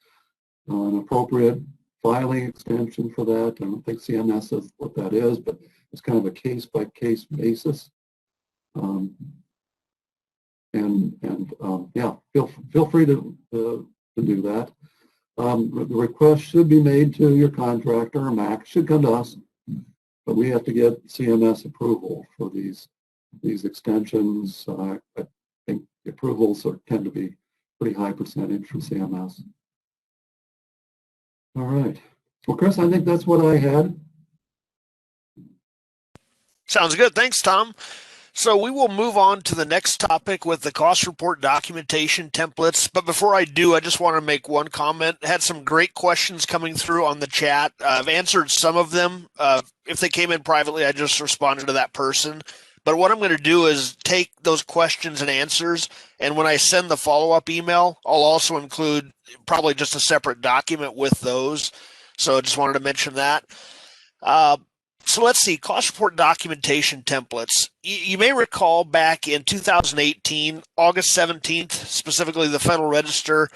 an appropriate filing extension for that. I don't think CMS says what that is, but it's kind of a case-by-case basis. Yeah, feel free to do that. The request should be made to your contractor or MAC. Should come to us, but we have to get CMS approval for these extensions. I think the approvals tend to be pretty high percentage for CMS. All right. Well, Chris, I think that's what I had. Sounds good. Thanks, Tom. So we will move on to the next topic with the cost report documentation templates. But before I do, I just want to make one comment. I had some great questions coming through on the chat. I've answered some of them. If they came in privately, I just responded to that person. But what I'm going to do is take those questions and answers, and when I send the follow-up email, I'll also include probably just a separate document with those. So I just wanted to mention that. So let's see, cost report documentation templates. You may recall back in 2018, August 17th, specifically the Federal Register,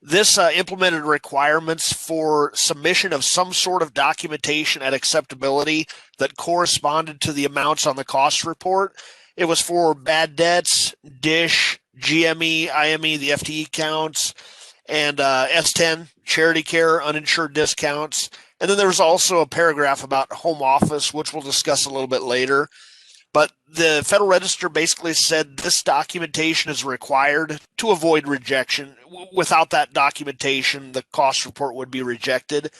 this implemented requirements for submission of some sort of documentation at acceptability that corresponded to the amounts on the cost report. It was for bad debts, DISH, GME, IME, the FTE counts, and S10, charity care, uninsured discounts. And then there was also a paragraph about home office, which we'll discuss a little bit later. But the Federal Register basically said this documentation is required to avoid rejection. Without that documentation, the cost report would be rejected.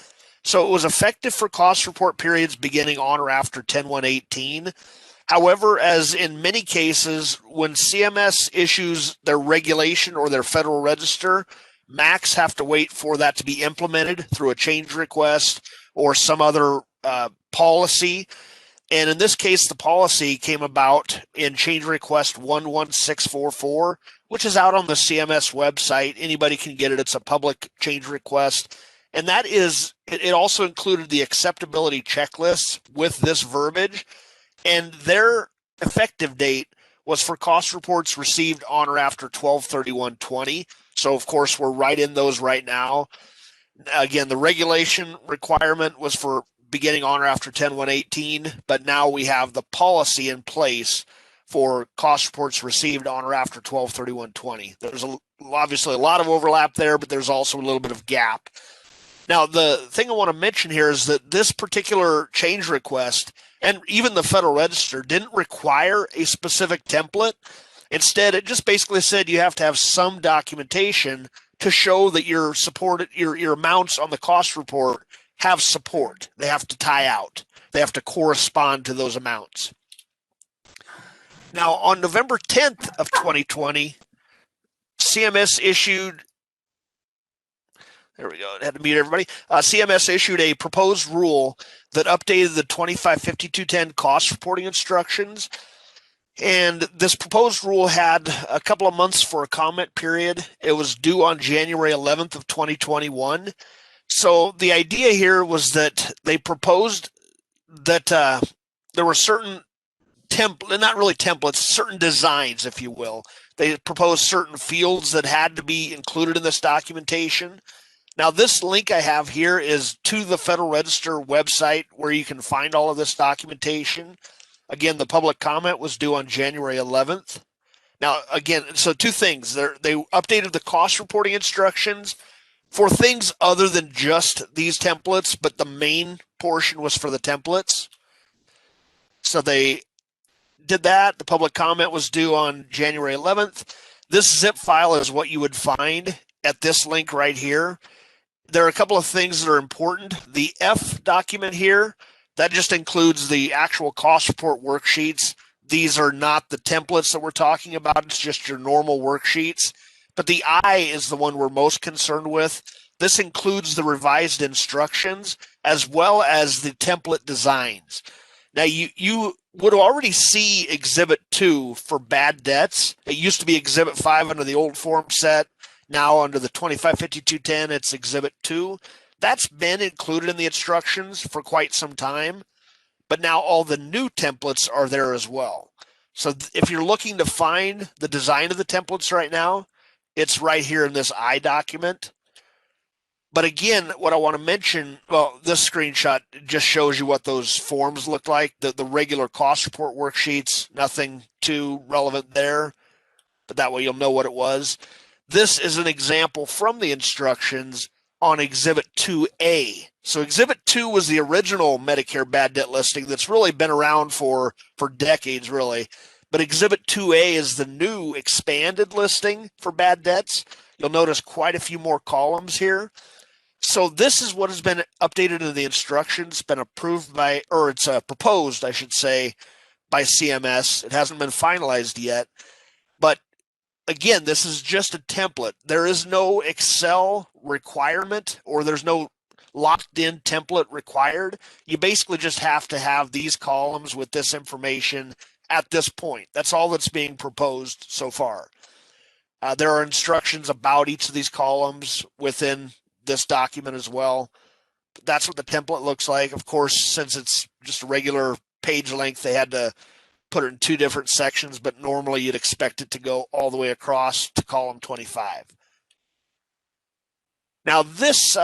So it was effective for cost report periods beginning on or after 10/1/18. However, as in many cases, when CMS issues their regulation or their Federal Register, MACs have to wait for that to be implemented through a change request or some other policy. And in this case, the policy came about in change request 11644, which is out on the CMS website. Anybody can get it. It's a public change request. And that is, it also included the acceptability checklist with this verbiage. And their effective date was for cost reports received on or after 12/31/20. So, of course, we're right in those right now. Again, the regulation requirement was for beginning on or after 10/1/18, but now we have the policy in place for cost reports received on or after 12/31/20. There's obviously a lot of overlap there, but there's also a little bit of gap. Now, the thing I want to mention here is that this particular change request, and even the Federal Register, didn't require a specific template. Instead, it just basically said you have to have some documentation to show that your amounts on the cost report have support. They have to tie out. They have to correspond to those amounts. Now, on November 10th of 2020, CMS issued, there we go, I had to mute everybody. CMS issued a proposed rule that updated the 255210 cost reporting instructions. And this proposed rule had a couple of months for a comment period. It was due on January 11th of 2021. So the idea here was that they proposed that there were certain not really templates, certain designs, if you will. They proposed certain fields that had to be included in this documentation. Now, this link I have here is to the Federal Register website where you can find all of this documentation. Again, the public comment was due on January 11th. Now, again, so two things. They updated the cost reporting instructions for things other than just these templates, but the main portion was for the templates. So they did that. The public comment was due on January 11th. This zip file is what you would find at this link right here. There are a couple of things that are important. The F document here, that just includes the actual cost report worksheets. These are not the templates that we're talking about. It's just your normal worksheets. But the I is the one we're most concerned with. This includes the revised instructions as well as the template designs. Now, you would already see Exhibit 2 for bad debts. It used to be Exhibit 5 under the old form set. Now, under the 255210, it's Exhibit 2. That's been included in the instructions for quite some time. But now all the new templates are there as well. So if you're looking to find the design of the templates right now, it's right here in this I document. But again, what I want to mention, well, this screenshot just shows you what those forms look like, the regular cost report worksheets, nothing too relevant there, but that way you'll know what it was. This is an example from the instructions on Exhibit 2A. So Exhibit 2 was the original Medicare bad debt listing that's really been around for decades, really. But Exhibit 2A is the new expanded listing for bad debts. You'll notice quite a few more columns here. So this is what has been updated in the instructions, been approved by, or it's proposed, I should say, by CMS. It hasn't been finalized yet. But again, this is just a template. There is no Excel requirement, or there's no locked in template required. You basically just have to have these columns with this information at this point. That's all that's being proposed so far. There are instructions about each of these columns within this document as well. That's what the template looks like. Of course, since it's just a regular page length, they had to put it in two different sections, but normally you'd expect it to go all the way across to column 25. Now this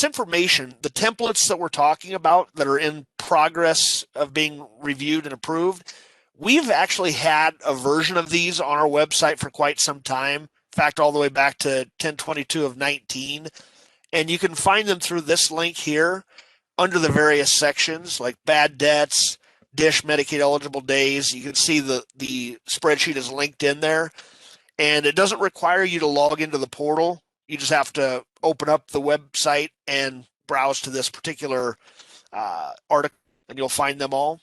information, the templates that we're talking about that are in progress of being reviewed and approved, we've actually had a version of these on our website for quite some time. In fact, all the way back to 10/22 of 19. And you can find them through this link here under the various sections like bad debts, DISH Medicaid eligible days. You can see the spreadsheet is linked in there, and it doesn't require you to log into the portal. You just have to open up the website and browse to this particular article, and you'll find them all.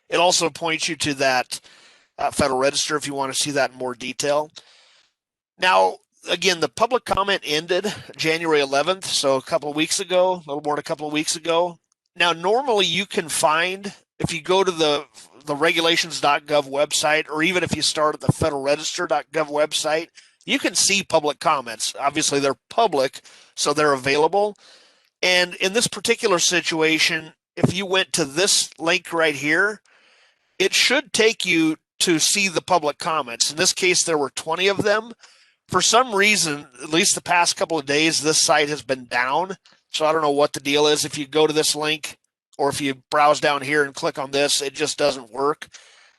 It also points you to that Federal Register if you want to see that in more detail. Now, again, the public comment ended January 11th, so a couple of weeks ago, a little more than a couple of weeks ago. Now, normally you can find, if you go to the regulations.gov website, or even if you start at the federalregister.gov website, you can see public comments. Obviously, they're public, so they're available. And in this particular situation, if you went to this link right here, it should take you to see the public comments. In this case, there were 20 of them. For some reason, at least the past couple of days, this site has been down. So I don't know what the deal is. If you go to this link, or if you browse down here and click on this, it just doesn't work.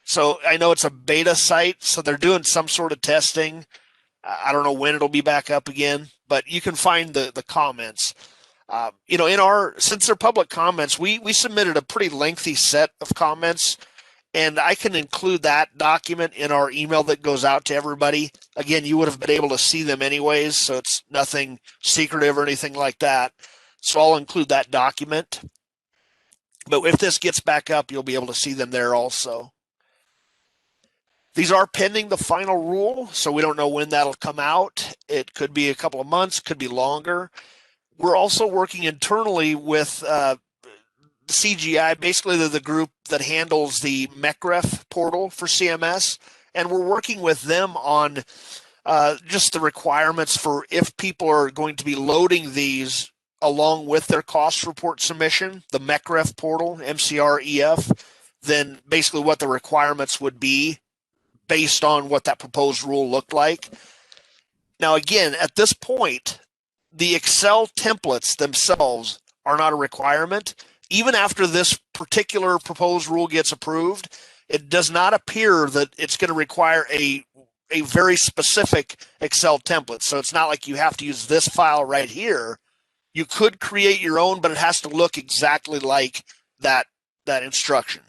So I know it's a beta site, so they're doing some sort of testing. I don't know when it'll be back up again, but you can find the comments. Since they're public comments, we submitted a pretty lengthy set of comments, and I can include that document in our email that goes out to everybody. Again, you would have been able to see them anyways, so it's nothing secretive or anything like that. So I'll include that document. But if this gets back up, you'll be able to see them there also. These are pending the final rule, so we don't know when that'll come out. It could be a couple of months, could be longer. We're also working internally with CGI, basically the group that handles the MECREF portal for CMS, and we're working with them on just the requirements for if people are going to be loading these along with their cost report submission, the MECREF portal, MCREF, then basically what the requirements would be based on what that proposed rule looked like. Now, again, at this point, the Excel templates themselves are not a requirement. Even after this particular proposed rule gets approved, it does not appear that it's going to require a very specific Excel template. So it's not like you have to use this file right here. You could create your own, but it has to look exactly like that instruction.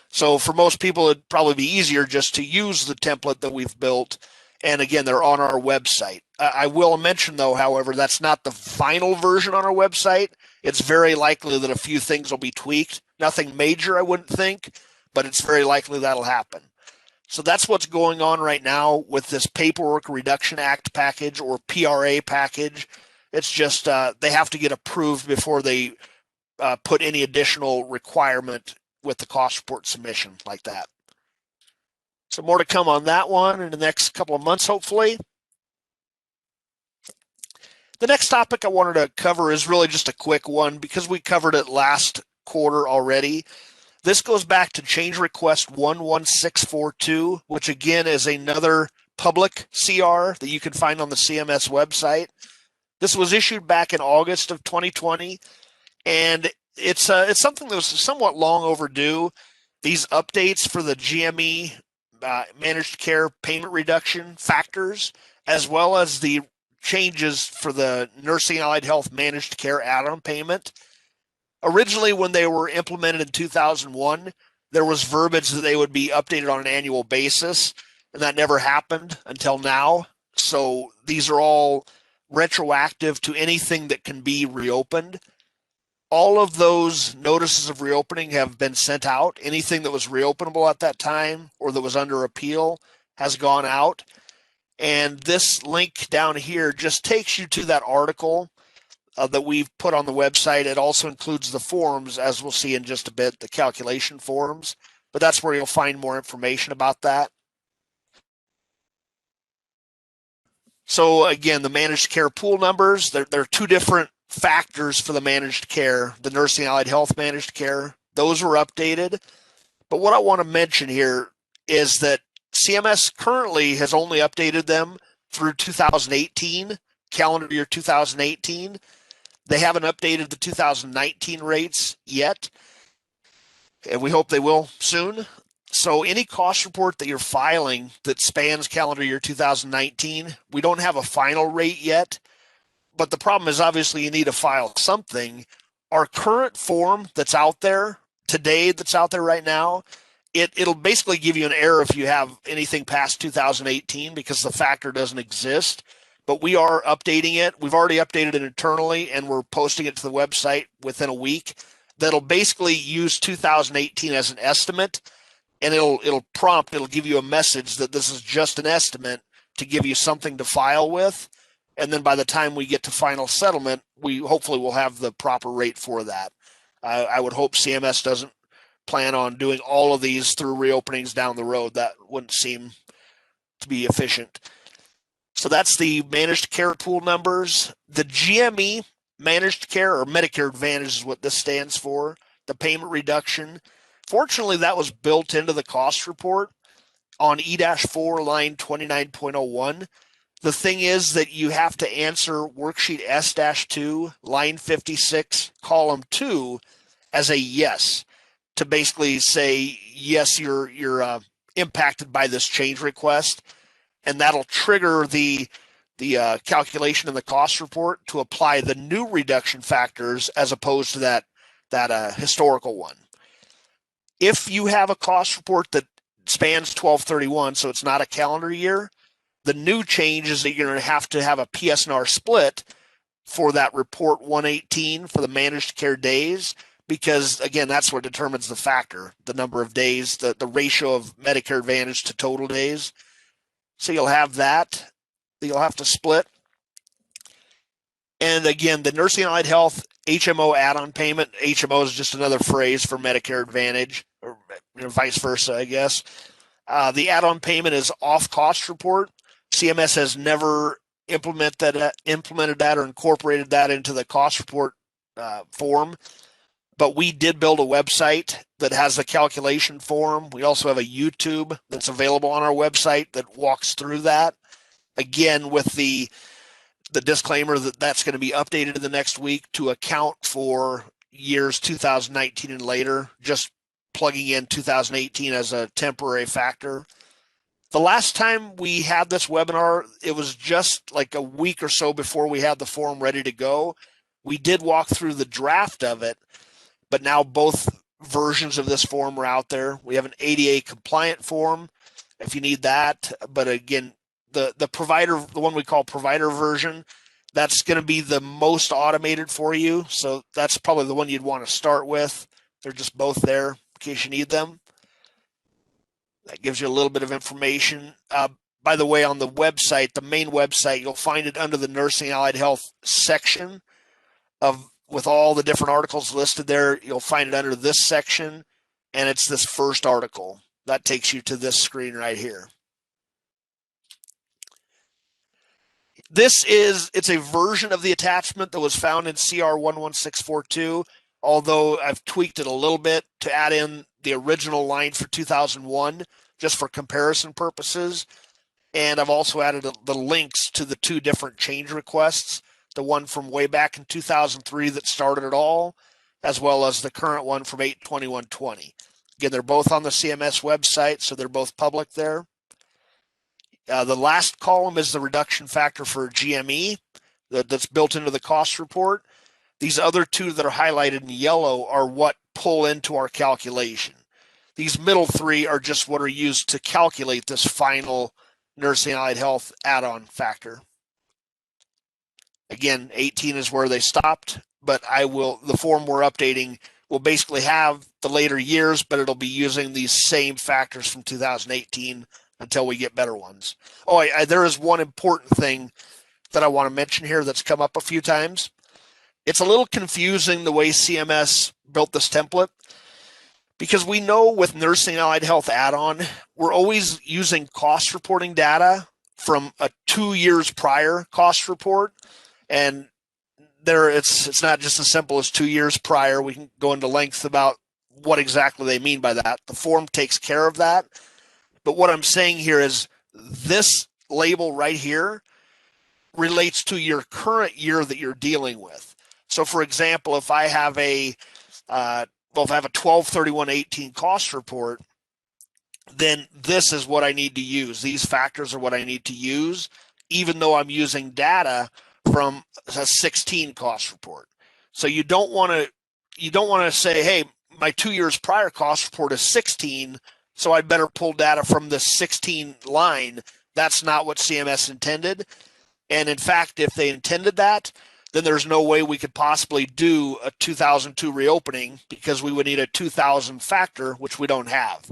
So for most people, it'd probably be easier just to use the template that we've built. And again, they're on our website. I will mention, though, however, that's not the final version on our website. It's very likely that a few things will be tweaked. Nothing major, I wouldn't think, but it's very likely that'll happen. So that's what's going on right now with this Paperwork Reduction Act package, or PRA package. It's just they have to get approved before they put any additional requirement with the cost report submission like that. So more to come on that one in the next couple of months, hopefully. The next topic I wanted to cover is really just a quick one because we covered it last quarter already. This goes back to Change Request 11642, which again is another public CR that you can find on the CMS website. This was issued back in August of 2020, and it's something that was somewhat long overdue. These updates for the GME managed care payment reduction factors, as well as the changes for the nursing and allied health managed care add-on payment. Originally, when they were implemented in 2001, there was verbiage that they would be updated on an annual basis, and that never happened until now. So these are all retroactive to anything that can be reopened. All of those notices of reopening have been sent out. Anything that was reopenable at that time or that was under appeal has gone out. And this link down here just takes you to that article that we've put on the website. It also includes the forms, as we'll see in just a bit, the calculation forms. But that's where you'll find more information about that. So again, the managed care pool numbers, there are two different factors for the managed care, the nursing allied health managed care. Those were updated. But what I want to mention here is that CMS currently has only updated them through 2018, calendar year 2018. They haven't updated the 2019 rates yet, and we hope they will soon. So any cost report that you're filing that spans calendar year 2019, we don't have a final rate yet, but the problem is obviously you need to file something. Our current form that's out there today, that's out there right now, it'll basically give you an error if you have anything past 2018 because the factor doesn't exist. But we are updating it. We've already updated it internally, and we're posting it to the website within a week. That'll basically use 2018 as an estimate, and it'll give you a message that this is just an estimate to give you something to file with. And then by the time we get to final settlement, we hopefully will have the proper rate for that. I would hope CMS doesn't plan on doing all of these through reopenings down the road. That wouldn't seem to be efficient. So that's the managed care pool numbers. The GME managed care, or Medicare Advantage is what this stands for, the payment reduction. Fortunately, that was built into the cost report on E-4 line 29.01. The thing is that you have to answer worksheet S-2, line 56, column 2 as a yes, to basically say, yes, you're impacted by this change request. And that'll trigger the calculation in the cost report to apply the new reduction factors as opposed to that historical one. If you have a cost report that spans 12/31, so it's not a calendar year, the new change is that you're going to have a PSNR split for that report 118 for the managed care days, because again, that's what determines the factor, the number of days, the ratio of Medicare Advantage to total days. So you'll have that you'll have to split. And again, the nursing and allied health HMO add-on payment, HMO is just another phrase for Medicare Advantage, or vice versa, I guess. The add-on payment is off cost report. CMS has never implemented that or incorporated that into the cost report form. But we did build a website that has the calculation form. We also have a YouTube that's available on our website that walks through that. Again, with the disclaimer that that's going to be updated in the next week to account for years 2019 and later, just plugging in 2018 as a temporary factor. The last time we had this webinar, it was just like a week or so before we had the form ready to go. We did walk through the draft of it, but now both versions of this form are out there. We have an ADA compliant form if you need that. But again, the provider, the one we call provider version, that's going to be the most automated for you. So that's probably the one you'd want to start with. They're just both there in case you need them. That gives you a little bit of information. By the way, on the website, the main website, you'll find it under the Nursing and Allied Health section with all the different articles listed there. You'll find it under this section, and it's this first article. That takes you to this screen right here. It's a version of the attachment that was found in CR 11642, although I've tweaked it a little bit to add in the original line for 2001, just for comparison purposes. And I've also added the links to the two different change requests. the one from way back in 2003 that started it all, as well as the current one from 8/21/20. Again, they're both on the CMS website, so they're both public there. The last column is the reduction factor for GME that's built into the cost report. These other two that are highlighted in yellow are what pull into our calculation. These middle three are just what are used to calculate this final nursing allied health add-on factor. Again, 18 is where they stopped, but the form we're updating will basically have the later years, but it'll be using these same factors from 2018 until we get better ones. Oh, there is one important thing that I want to mention here that's come up a few times. It's a little confusing the way CMS built this template, because we know with nursing allied health add-on, we're always using cost reporting data from a 2 years prior cost report. And it's not just as simple as 2 years prior. We can go into length about what exactly they mean by that. The form takes care of that. But what I'm saying here is this label right here relates to your current year that you're dealing with. So for example, if I have a 12/31/18 cost report, then this is what I need to use. These factors are what I need to use, even though I'm using data from a 16 cost report. So you don't want to say, hey, my 2 years prior cost report is 16, so I'd better pull data from the 16 line. That's not what CMS intended. And in fact, if they intended that, then there's no way we could possibly do a 2002 reopening, because we would need a 2000 factor, which we don't have.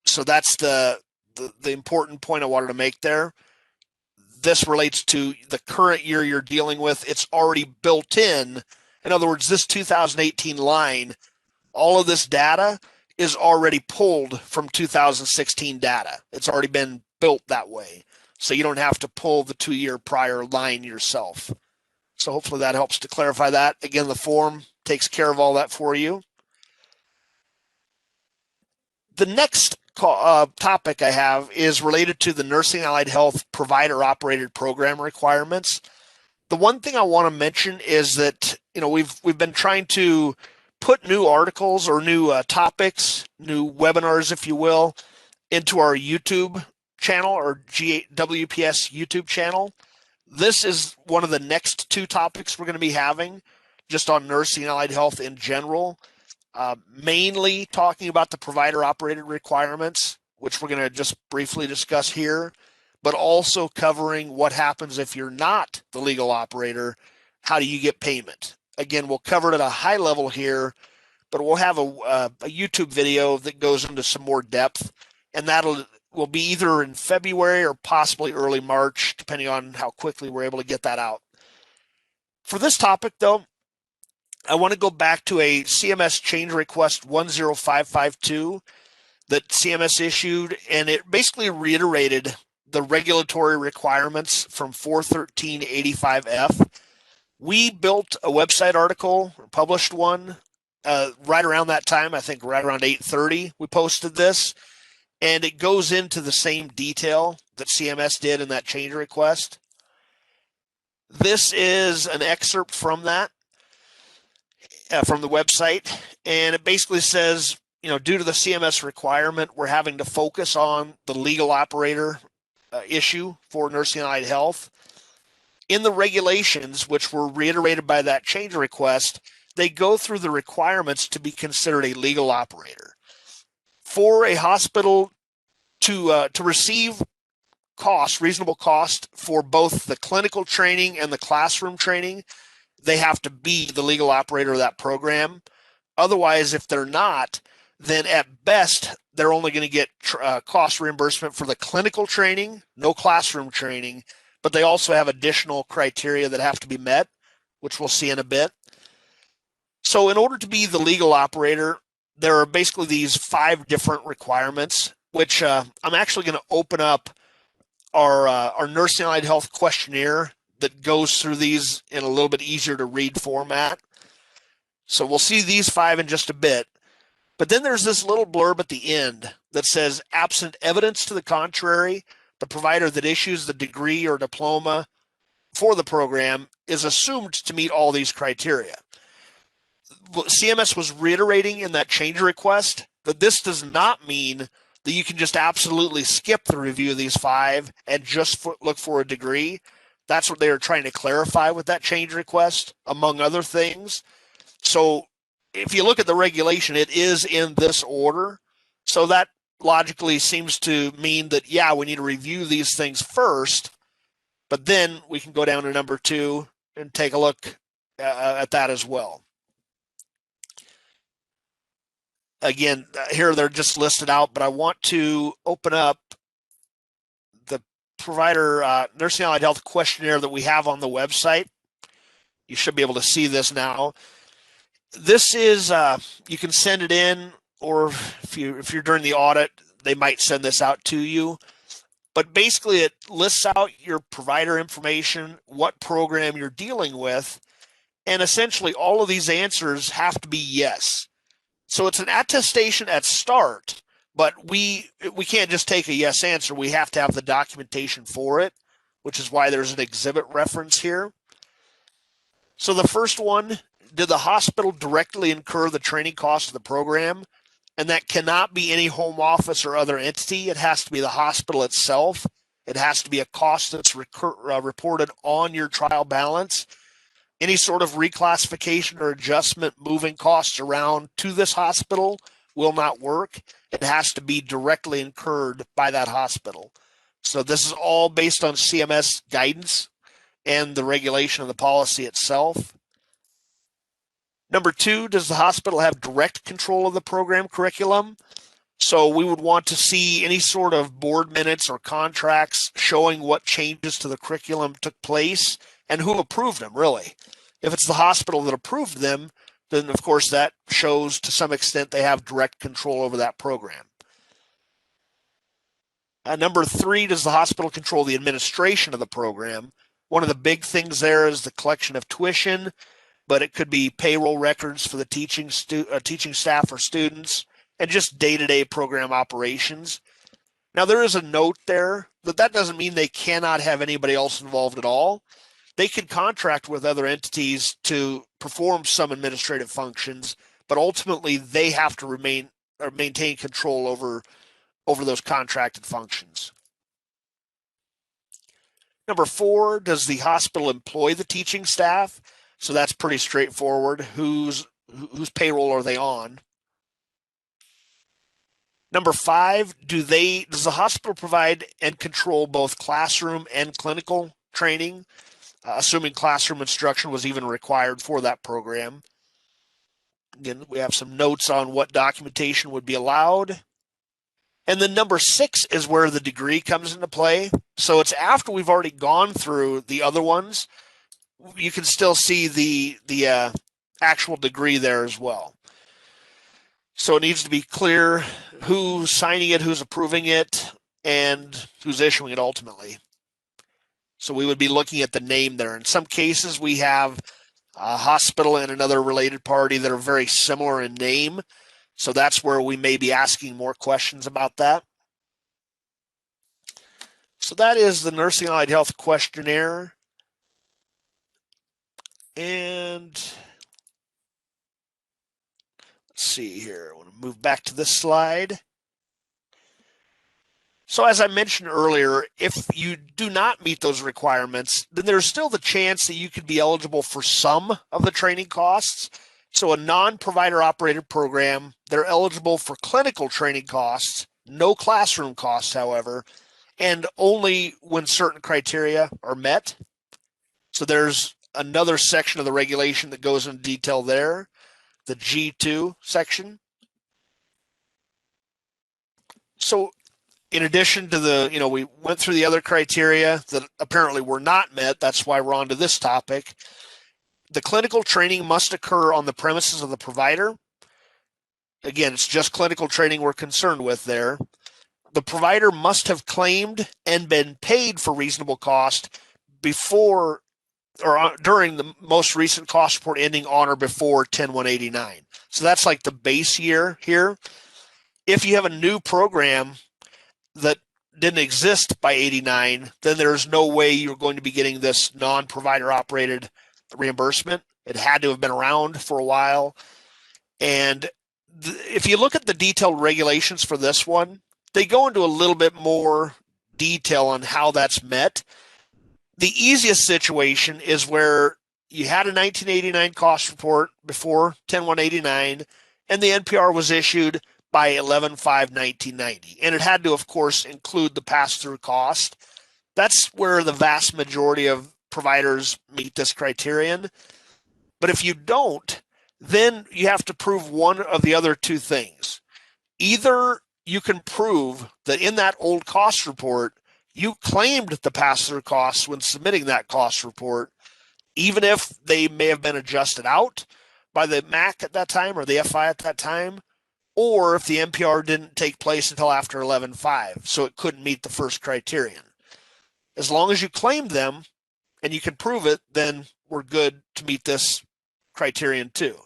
So that's the important point I wanted to make there. This relates to the current year you're dealing with. It's already built in. In other words, this 2018 line, all of this data is already pulled from 2016 data. It's already been built that way. So you don't have to pull the 2 year prior line yourself. So hopefully that helps to clarify that. Again, the form takes care of all that for you. The next topic I have is related to the nursing allied health provider operated program requirements. The one thing I want to mention is that we've been trying to put new articles or new topics, new webinars, if you will, into our YouTube channel or WPS YouTube channel. This is one of the next two topics we're going to be having, just on nursing and allied health in general. Mainly talking about the provider operated requirements, which we're going to just briefly discuss here, but also covering what happens if you're not the legal operator. How do you get payment? Again, we'll cover it at a high level here, but we'll have a YouTube video that goes into some more depth, and will be either in February or possibly early March, depending on how quickly we're able to get that out. For this topic, though, I want to go back to a CMS change request 10552 that CMS issued, and it basically reiterated the regulatory requirements from 41385F. We built a website article, or published one, right around that time. I think right around 8:30 we posted this, and it goes into the same detail that CMS did in that change request. This is an excerpt from that. From the website, and it basically says, due to the CMS requirement, we're having to focus on the legal operator issue for nursing and allied health. In the regulations, which were reiterated by that change request, they go through the requirements to be considered a legal operator. For a hospital to receive reasonable cost for both the clinical training and the classroom training, they have to be the legal operator of that program. Otherwise, if they're not, then at best, they're only going to get cost reimbursement for the clinical training, no classroom training, but they also have additional criteria that have to be met, which we'll see in a bit. So in order to be the legal operator, there are basically these 5 different requirements, which I'm actually going to open up our nursing allied health questionnaire that goes through these in a little bit easier to read format. So we'll see these 5 in just a bit. But then there's this little blurb at the end that says, absent evidence to the contrary, the provider that issues the degree or diploma for the program is assumed to meet all these criteria. CMS was reiterating in that change request that this does not mean that you can just absolutely skip the review of these 5 and just look for a degree. That's what they were trying to clarify with that change request, among other things. So if you look at the regulation, it is in this order. So that logically seems to mean that, yeah, we need to review these things first, but then we can go down to number 2 and take a look at that as well. Again, here they're just listed out, but I want to open up the provider nursing allied health questionnaire that we have on the website. You should be able to see this now. This is, you can send it in, or if you're during the audit, they might send this out to you. But basically it lists out your provider information, what program you're dealing with, and essentially all of these answers have to be yes. So it's an attestation at start, but we can't just take a yes answer. We have to have the documentation for it, which is why there's an exhibit reference here. So the first one, did the hospital directly incur the training cost of the program? And that cannot be any home office or other entity. It has to be the hospital itself. It has to be a cost that's reported on your trial balance. Any sort of reclassification or adjustment moving costs around to this hospital will not work. It has to be directly incurred by that hospital. So this is all based on CMS guidance and the regulation of the policy itself. Number 2, does the hospital have direct control of the program curriculum? So we would want to see any sort of board minutes or contracts showing what changes to the curriculum took place and who approved them, really. If it's the hospital that approved them, then of course that shows to some extent they have direct control over that program. Number 3, does the hospital control the administration of the program? One of the big things there is the collection of tuition, but it could be payroll records for the teaching staff or students, and just day-to-day program operations. Now there is a note there that doesn't mean they cannot have anybody else involved at all. They can contract with other entities to perform some administrative functions, but ultimately they have to remain or maintain control over those contracted functions. Number 4, does the hospital employ the teaching staff? So that's pretty straightforward. Whose payroll are they on? Number 5, does the hospital provide and control both classroom and clinical training, assuming classroom instruction was even required for that program? Again, we have some notes on what documentation would be allowed. And then number 6 is where the degree comes into play. So it's after we've already gone through the other ones. You can still see the actual degree there as well. So it needs to be clear who's signing it, who's approving it, and who's issuing it ultimately. So we would be looking at the name there. In some cases, we have a hospital and another related party that are very similar in name. So that's where we may be asking more questions about that. So that is the Nursing Allied Health questionnaire. And let's see here. I want to move back to this slide. So as I mentioned earlier, if you do not meet those requirements, then there's still the chance that you could be eligible for some of the training costs. So a non-provider operated program, they're eligible for clinical training costs, no classroom costs, however, and only when certain criteria are met. So there's another section of the regulation that goes into detail there, the G2 section. So in addition to we went through the other criteria that apparently were not met. That's why we're on to this topic. The clinical training must occur on the premises of the provider. Again, it's just clinical training we're concerned with there. The provider must have claimed and been paid for reasonable cost before or during the most recent cost report ending on or before 10/1/89. So that's like the base year here. If you have a new program that didn't exist by 89, then there's no way you're going to be getting this non-provider operated reimbursement. It had to have been around for a while. And if you look at the detailed regulations for this one, they go into a little bit more detail on how that's met. The easiest situation is where you had a 1989 cost report before 10/1/89, and the NPR was issued by 11/5/1990, and it had to, of course, include the pass-through cost. That's where the vast majority of providers meet this criterion. But if you don't, then you have to prove one of the other two things. Either you can prove that in that old cost report, you claimed the pass-through costs when submitting that cost report, even if they may have been adjusted out by the MAC at that time or the FI at that time, or if the NPR didn't take place until after 11/5, so it couldn't meet the first criterion. As long as you claimed them and you can prove it, then we're good to meet this criterion too.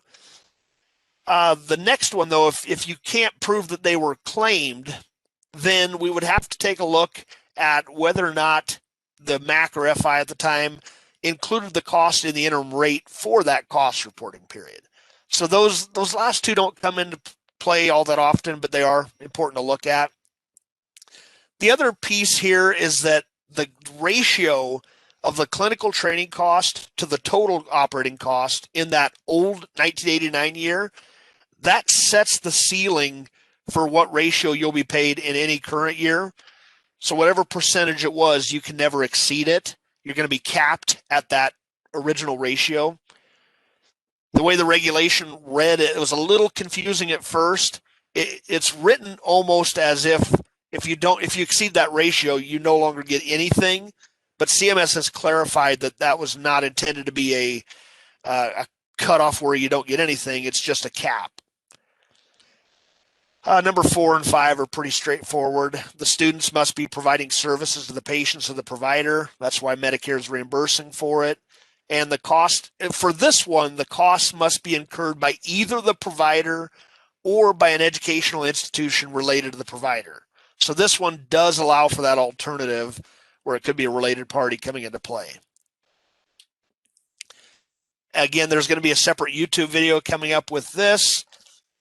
The next one, though, if you can't prove that they were claimed, then we would have to take a look at whether or not the MAC or FI at the time included the cost in the interim rate for that cost reporting period. So those last two don't come into play all that often, but they are important to look at. The other piece here is that the ratio of the clinical training cost to the total operating cost in that old 1989 year, that sets the ceiling for what ratio you'll be paid in any current year. So whatever percentage it was, you can never exceed it. You're going to be capped at that original ratio. The way the regulation read, it was a little confusing at first. It's written almost as if you exceed that ratio, you no longer get anything. But CMS has clarified that that was not intended to be a cutoff where you don't get anything. It's just a cap. Number 4 and 5 are pretty straightforward. The students must be providing services to the patients of the provider. That's why Medicare is reimbursing for it. And the cost for this one, the cost must be incurred by either the provider or by an educational institution related to the provider. So this one does allow for that alternative where it could be a related party coming into play. Again, there's going to be a separate YouTube video coming up with this.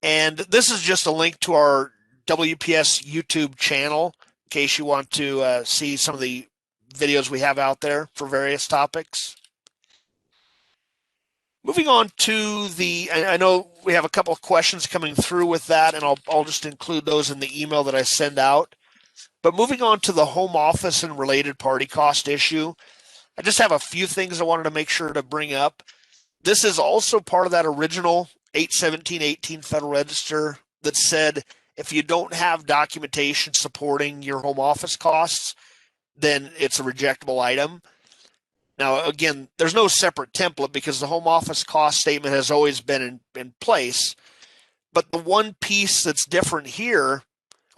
And this is just a link to our WPS YouTube channel in case you want to see some of the videos we have out there for various topics. Moving on to I know we have a couple of questions coming through with that, and I'll just include those in the email that I send out. But moving on to the home office and related party cost issue, I just have a few things I wanted to make sure to bring up. This is also part of that original 8/17/18 Federal Register that said if you don't have documentation supporting your home office costs, then it's a rejectable item. Now, again, there's no separate template because the home office cost statement has always been in place. But the one piece that's different here,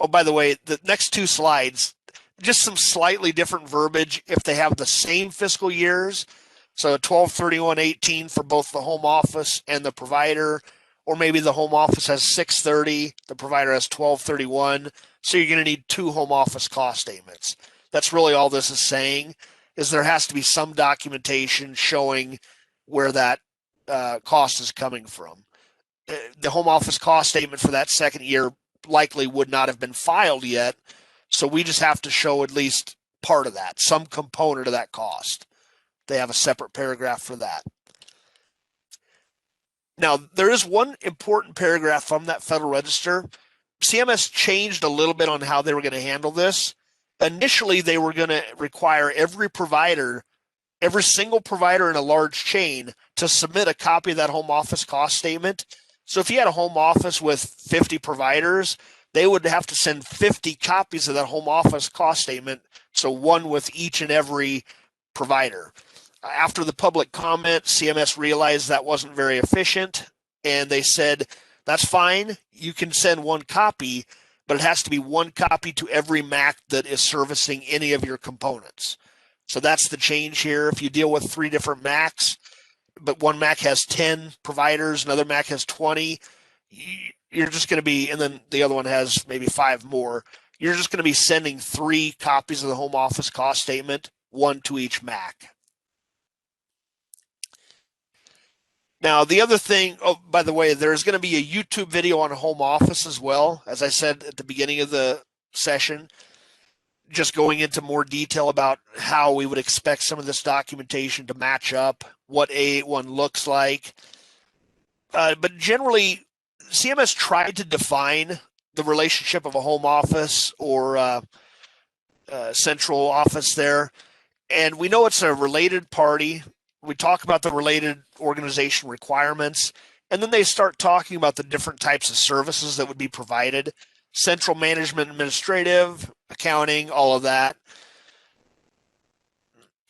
oh, by the way, the next two slides, just some slightly different verbiage if they have the same fiscal years. So 12/31/18 for both the home office and the provider, or maybe the home office has 6/30, the provider has 12/31. So you're going to need two home office cost statements. That's really all this is saying, is there has to be some documentation showing where that cost is coming from. The home office cost statement for that second year likely would not have been filed yet, so we just have to show at least part of that, some component of that cost. They have a separate paragraph for that. Now, there is one important paragraph from that Federal Register. CMS changed a little bit on how they were going to handle this. Initially, they were going to require every single provider in a large chain to submit a copy of that home office cost statement. So if you had a home office with 50 providers, they would have to send 50 copies of that home office cost statement, so one with each and every provider. After the public comment, CMS realized that wasn't very efficient, and they said, that's fine, you can send one copy, but it has to be one copy to every MAC that is servicing any of your components. So that's the change here. If you deal with 3 different MACs, but one MAC has 10 providers, another MAC has 20, you're just going to be, and then the other one has maybe 5 more, you're just going to be sending 3 copies of the home office cost statement, 1 to each MAC. Now, the other thing, oh, by the way, there's going to be a YouTube video on home office as well, as I said at the beginning of the session, just going into more detail about how we would expect some of this documentation to match up, what A81 looks like. But generally, CMS tried to define the relationship of a home office or central office there. And we know it's a related party. We talk about the related organization requirements, and then they start talking about the different types of services that would be provided: central management, administrative, accounting, all of that.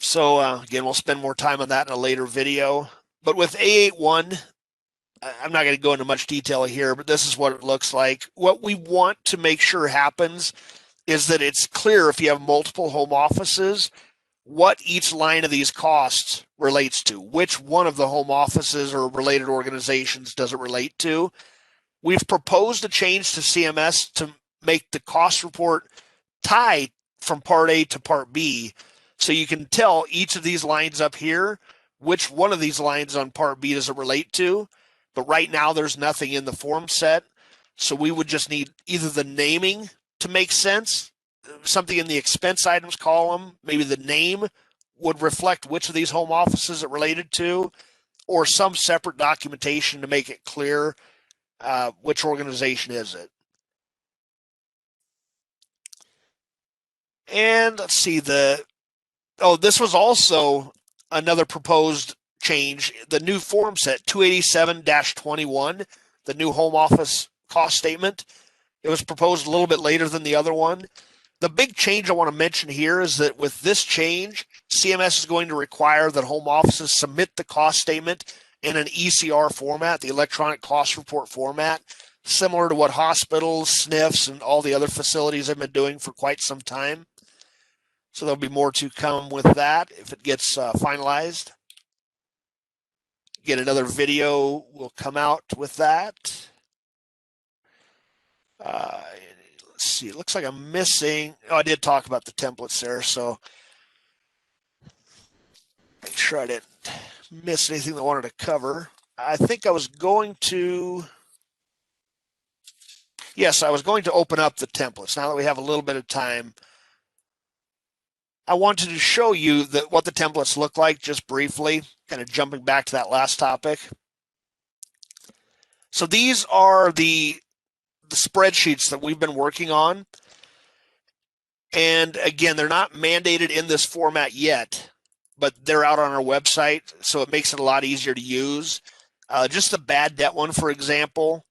So again, we'll spend more time on that in a later video. But with A81, I'm not going to go into much detail here, but this is what it looks like. What we want to make sure happens is that it's clear if you have multiple home offices, what each line of these costs relates to, which one of the home offices or related organizations does it relate to. We've proposed a change to CMS to make the cost report tie from Part A to Part B, so you can tell each of these lines up here, which one of these lines on Part B does it relate to. But right now there's nothing in the form set, so we would just need either the naming to make sense, something in the expense items column, maybe the name would reflect which of these home offices it related to, or some separate documentation to make it clear which organization is it. And let's see, this was also another proposed change, the new form set 287-21, the new home office cost statement. It was proposed a little bit later than the other one. The big change I want to mention here is that with this change, CMS is going to require that home offices submit the cost statement in an ECR format, the electronic cost report format, similar to what hospitals, SNFs, and all the other facilities have been doing for quite some time. So there'll be more to come with that if it gets finalized. Again, another video will come out with that. Let's see, it looks like I'm missing, I did talk about the templates there, so make sure I didn't miss anything that I wanted to cover. I think I was going to, yes, I was going to open up the templates. Now that we have a little bit of time, I wanted to show you what the templates look like just briefly, kind of jumping back to that last topic. So these are the spreadsheets that we've been working on. And again, they're not mandated in this format yet, but they're out on our website, so it makes it a lot easier to use. Just the bad debt one, for example,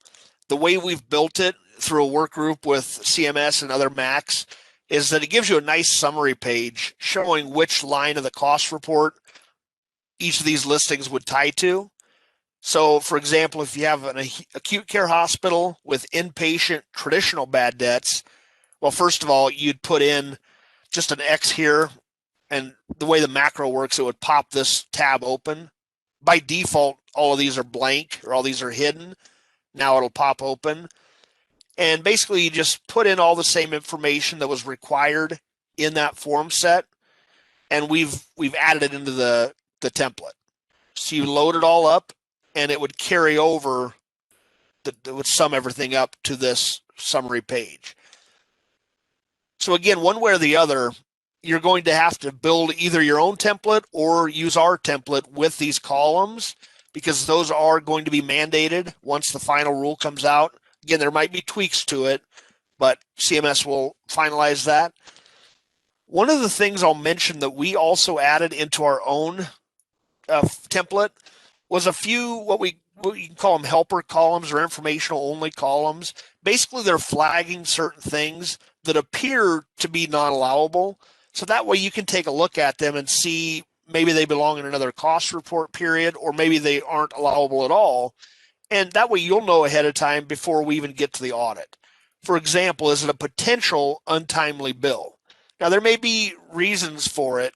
the way we've built it through a work group with CMS and other MACs is that it gives you a nice summary page showing which line of the cost report each of these listings would tie to. So, for example, if you have an acute care hospital with inpatient traditional bad debts, well, first of all, you'd put in just an X here, and the way the macro works, it would pop this tab open. By default, all of these are blank, or all these are hidden. Now it'll pop open. And basically, you just put in all the same information that was required in that form set, and we've added it into the template. So you load it all up, and it would carry over, it would sum everything up to this summary page. So again, one way or the other, you're going to have to build either your own template or use our template with these columns, because those are going to be mandated once the final rule comes out. Again, there might be tweaks to it, but CMS will finalize that. One of the things I'll mention that we also added into our own template was a few what you can call them helper columns or informational only columns. Basically, they're flagging certain things that appear to be non-allowable. So that way you can take a look at them and see maybe they belong in another cost report period, or maybe they aren't allowable at all. And that way you'll know ahead of time before we even get to the audit. For example, is it a potential untimely bill? Now, there may be reasons for it.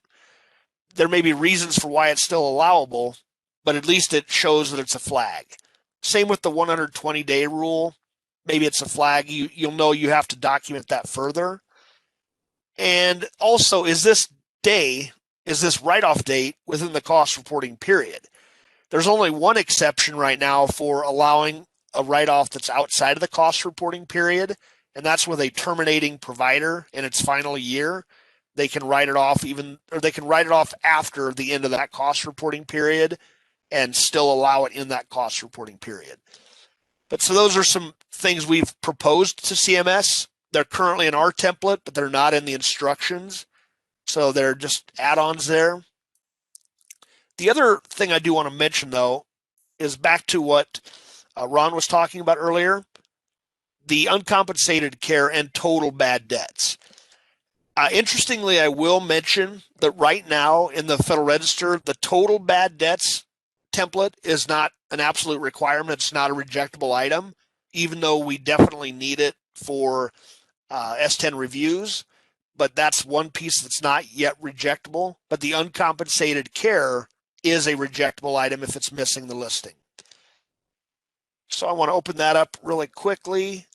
There may be reasons for why it's still allowable, but at least it shows that it's a flag. Same with the 120-day rule. maybe it's a flag, you'll know you have to document that further. And also, is this write-off date within the cost reporting period? There's only one exception right now for allowing a write-off that's outside of the cost reporting period, and that's with a terminating provider in its final year. They can write it off they can write it off after the end of that cost reporting period and still allow it in that cost reporting period. But so those are some things we've proposed to CMS. They're currently in our template, but they're not in the instructions. So they're just add-ons there. The other thing I do want to mention, though, is back to what Ron was talking about earlier, the uncompensated care and total bad debts. Interestingly, I will mention that right now in the Federal Register, the total bad debts template is not an absolute requirement. It's not a rejectable item, even though we definitely need it for S10 reviews. But that's one piece that's not yet rejectable. But the uncompensated care is a rejectable item if it's missing the listing. So I want to open that up really quickly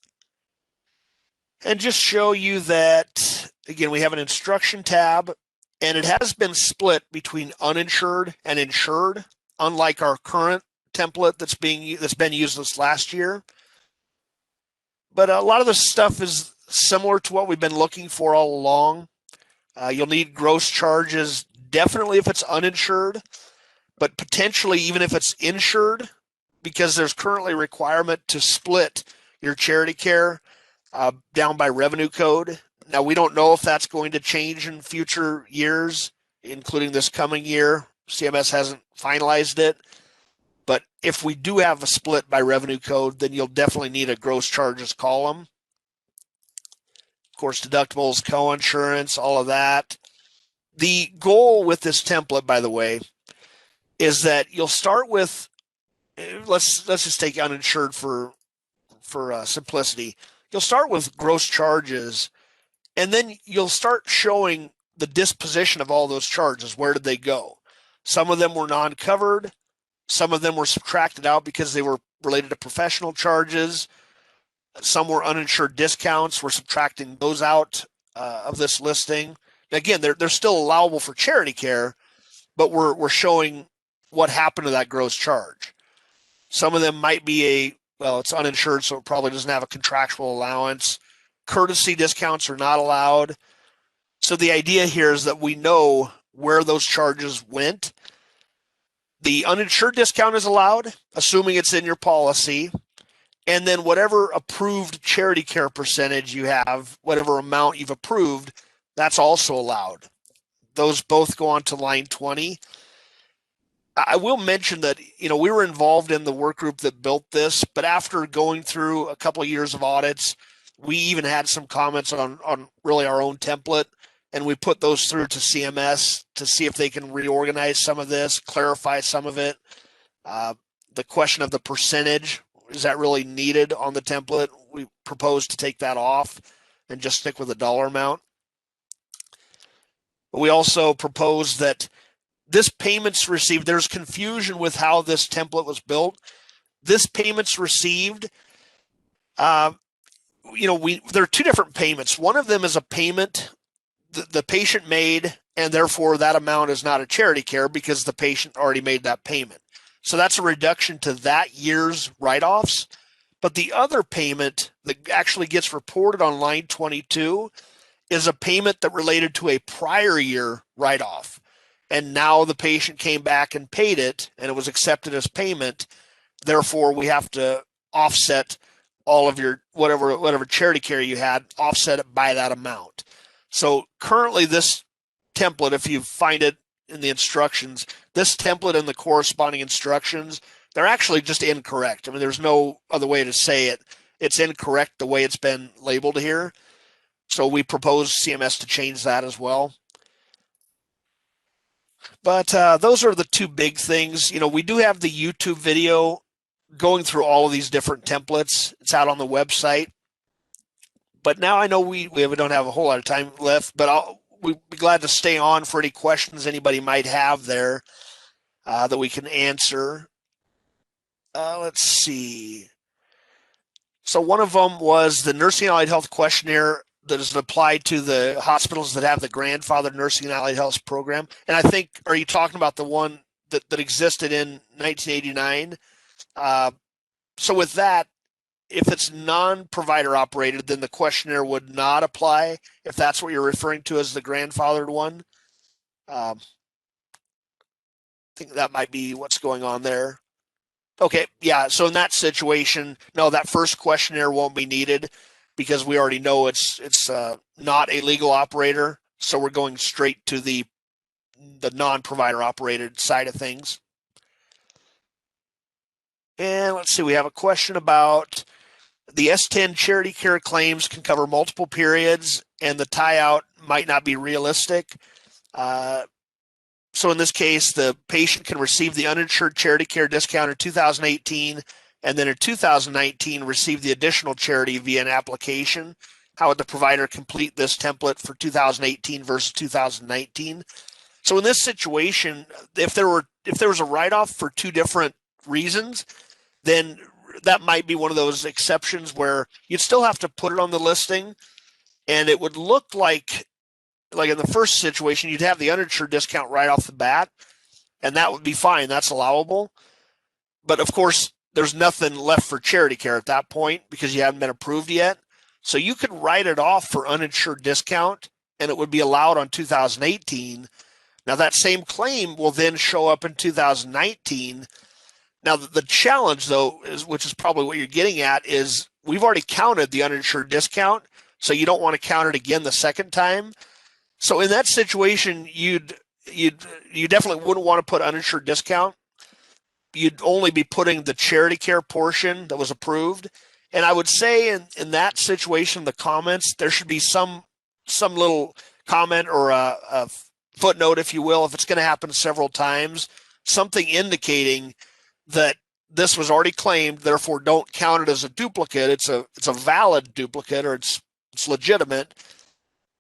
and just show you that, again, we have an instruction tab, and it has been split between uninsured and insured, unlike our current template that's been used this last year. But a lot of this stuff is similar to what we've been looking for all along. You'll need gross charges, definitely if it's uninsured, but potentially even if it's insured, because there's currently a requirement to split your charity care down by revenue code. Now, we don't know if that's going to change in future years, including this coming year. CMS hasn't finalized it. But if we do have a split by revenue code, then you'll definitely need a gross charges column. Of course, deductibles, co-insurance, all of that. The goal with this template, by the way, is that you'll start with, let's just take uninsured for simplicity. You'll start with gross charges, and then you'll start showing the disposition of all those charges. Where did they go? Some of them were non-covered. Some of them were subtracted out because they were related to professional charges. Some were uninsured discounts. We're subtracting those out of this listing. Again, they're still allowable for charity care, but we're showing what happened to that gross charge. Some of them might be it's uninsured, so it probably doesn't have a contractual allowance. Courtesy discounts are not allowed. So the idea here is that we know where those charges went. The uninsured discount is allowed, assuming it's in your policy. And then whatever approved charity care percentage you have, whatever amount you've approved, that's also allowed. Those both go on to line 20. I will mention that, we were involved in the work group that built this, but after going through a couple of years of audits, we even had some comments on really our own template, and we put those through to CMS to see if they can reorganize some of this, clarify some of it. The question of the percentage, is that really needed on the template? We propose to take that off and just stick with a dollar amount. But we also propose that this payments received, there's confusion with how this template was built. This payments received, there are two different payments. One of them is a payment the patient made, and therefore that amount is not a charity care because the patient already made that payment. So that's a reduction to that year's write-offs. But the other payment that actually gets reported on line 22 is a payment that related to a prior year write-off. And now the patient came back and paid it, and it was accepted as payment. Therefore, we have to offset all of your whatever charity care you had, offset it by that amount. So currently this template, if you find it in the instructions, this template and the corresponding instructions, they're actually just incorrect. I mean, there's no other way to say it. It's incorrect the way it's been labeled here. So we propose CMS to change that as well. But those are the two big things. We do have the YouTube video going through all of these different templates. It's out on the website. But now I know we don't have a whole lot of time left, but we'd be glad to stay on for any questions anybody might have there that we can answer. Let's see. So one of them was the Nursing and Allied Health Questionnaire that is applied to the hospitals that have the grandfathered Nursing and Allied Health program. And I think, are you talking about the one that existed in 1989? So with that, if it's non-provider operated, then the questionnaire would not apply, if that's what you're referring to as the grandfathered one. I think that might be what's going on there. Okay, yeah, so in that situation, no, that first questionnaire won't be needed because we already know it's not a legal operator, so we're going straight to the non-provider operated side of things. And let's see, we have a question about the S10 charity care claims can cover multiple periods and the tie-out might not be realistic. So in this case, the patient can receive the uninsured charity care discount in 2018 and then in 2019 receive the additional charity via an application. How would the provider complete this template for 2018 versus 2019? So in this situation, if there was a write-off for two different reasons, then that might be one of those exceptions where you'd still have to put it on the listing, and it would look like in the first situation, you'd have the uninsured discount right off the bat, and that would be fine. That's allowable. But of course, there's nothing left for charity care at that point because you haven't been approved yet. So you could write it off for uninsured discount, and it would be allowed on 2018. Now, that same claim will then show up in 2019. Now, the challenge, though, which is probably what you're getting at, is we've already counted the uninsured discount, so you don't want to count it again the second time. So in that situation, you definitely wouldn't want to put uninsured discount. You'd only be putting the charity care portion that was approved. And I would say in that situation, the comments, there should be some little comment or a footnote, if you will, if it's going to happen several times, something indicating that this was already claimed, therefore don't count it as a duplicate. It's a valid duplicate, or it's legitimate,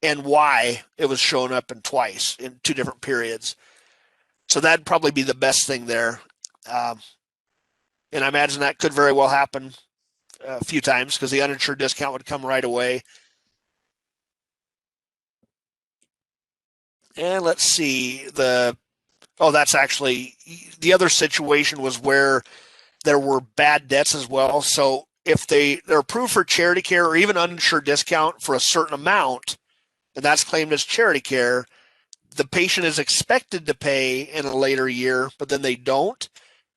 and why it was shown up in twice in two different periods. So that'd probably be the best thing there. And I imagine that could very well happen a few times because the uninsured discount would come right away. And let's see, that's actually, the other situation was where there were bad debts as well. So if they're approved for charity care or even uninsured discount for a certain amount, and that's claimed as charity care, the patient is expected to pay in a later year, but then they don't,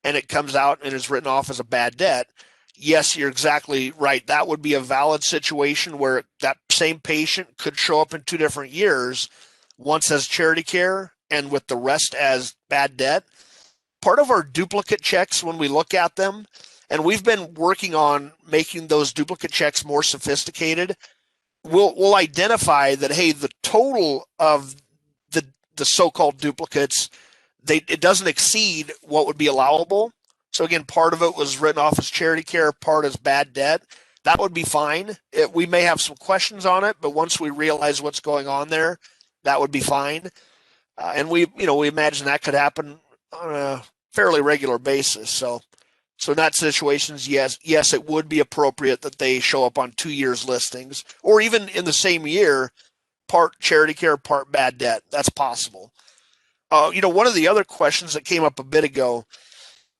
and it comes out and is written off as a bad debt. Yes, you're exactly right. That would be a valid situation where that same patient could show up in 2 different years, once as charity care and with the rest as bad debt. Part of our duplicate checks, when we look at them, and we've been working on making those duplicate checks more sophisticated, we'll identify that, hey, the total of the so-called duplicates, it doesn't exceed what would be allowable. So again, part of it was written off as charity care, part as bad debt. That would be fine. We may have some questions on it, but once we realize what's going on there, that would be fine. And we imagine that could happen on a fairly regular basis. So in that situations, yes, it would be appropriate that they show up on 2 years listings, or even in the same year, part charity care, part bad debt. That's possible. One of the other questions that came up a bit ago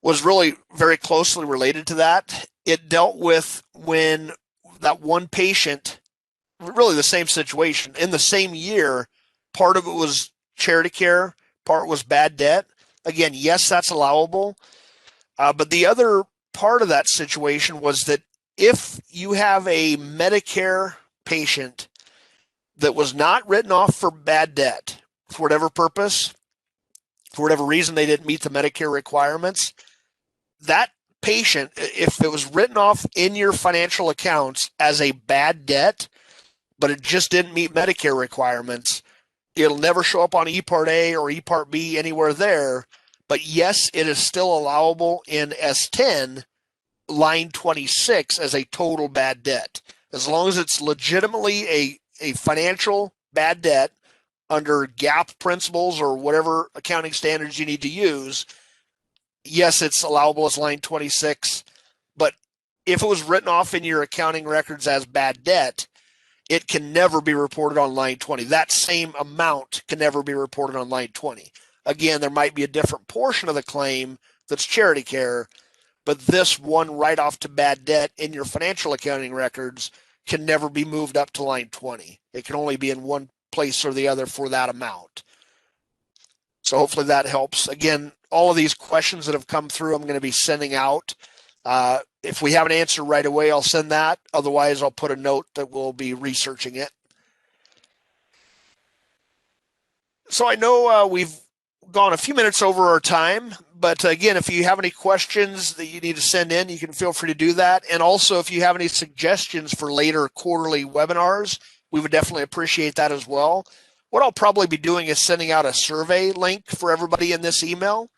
was really very closely related to that. It dealt with when that one patient, really the same situation, in the same year, part of it was charity care, part was bad debt. Again, yes, that's allowable. But the other part of that situation was that if you have a Medicare patient that was not written off for bad debt, for whatever purpose, for whatever reason they didn't meet the Medicare requirements, that patient, if it was written off in your financial accounts as a bad debt, but it just didn't meet Medicare requirements, it'll never show up on E-Part A or E-Part B anywhere there. But yes, it is still allowable in S10, line 26, as a total bad debt. As long as it's legitimately a financial bad debt under GAAP principles or whatever accounting standards you need to use, yes, it's allowable as line 26. But if it was written off in your accounting records as bad debt, it can never be reported on line 20. That same amount can never be reported on line 20. Again, there might be a different portion of the claim that's charity care, but this one write-off to bad debt in your financial accounting records can never be moved up to line 20. It can only be in one place or the other for that amount. So hopefully that helps. Again, all of these questions that have come through, I'm going to be sending out. If we have an answer right away, I'll send that. Otherwise, I'll put a note that we'll be researching it. So I know we've gone a few minutes over our time, but again, if you have any questions that you need to send in, you can feel free to do that. And also, if you have any suggestions for later quarterly webinars, we would definitely appreciate that as well. What I'll probably be doing is sending out a survey link for everybody in this email.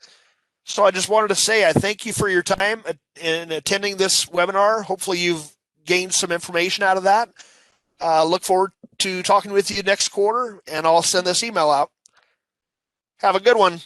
So I just wanted to say I thank you for your time in attending this webinar. Hopefully you've gained some information out of that. Look forward to talking with you next quarter, and I'll send this email out. Have a good one.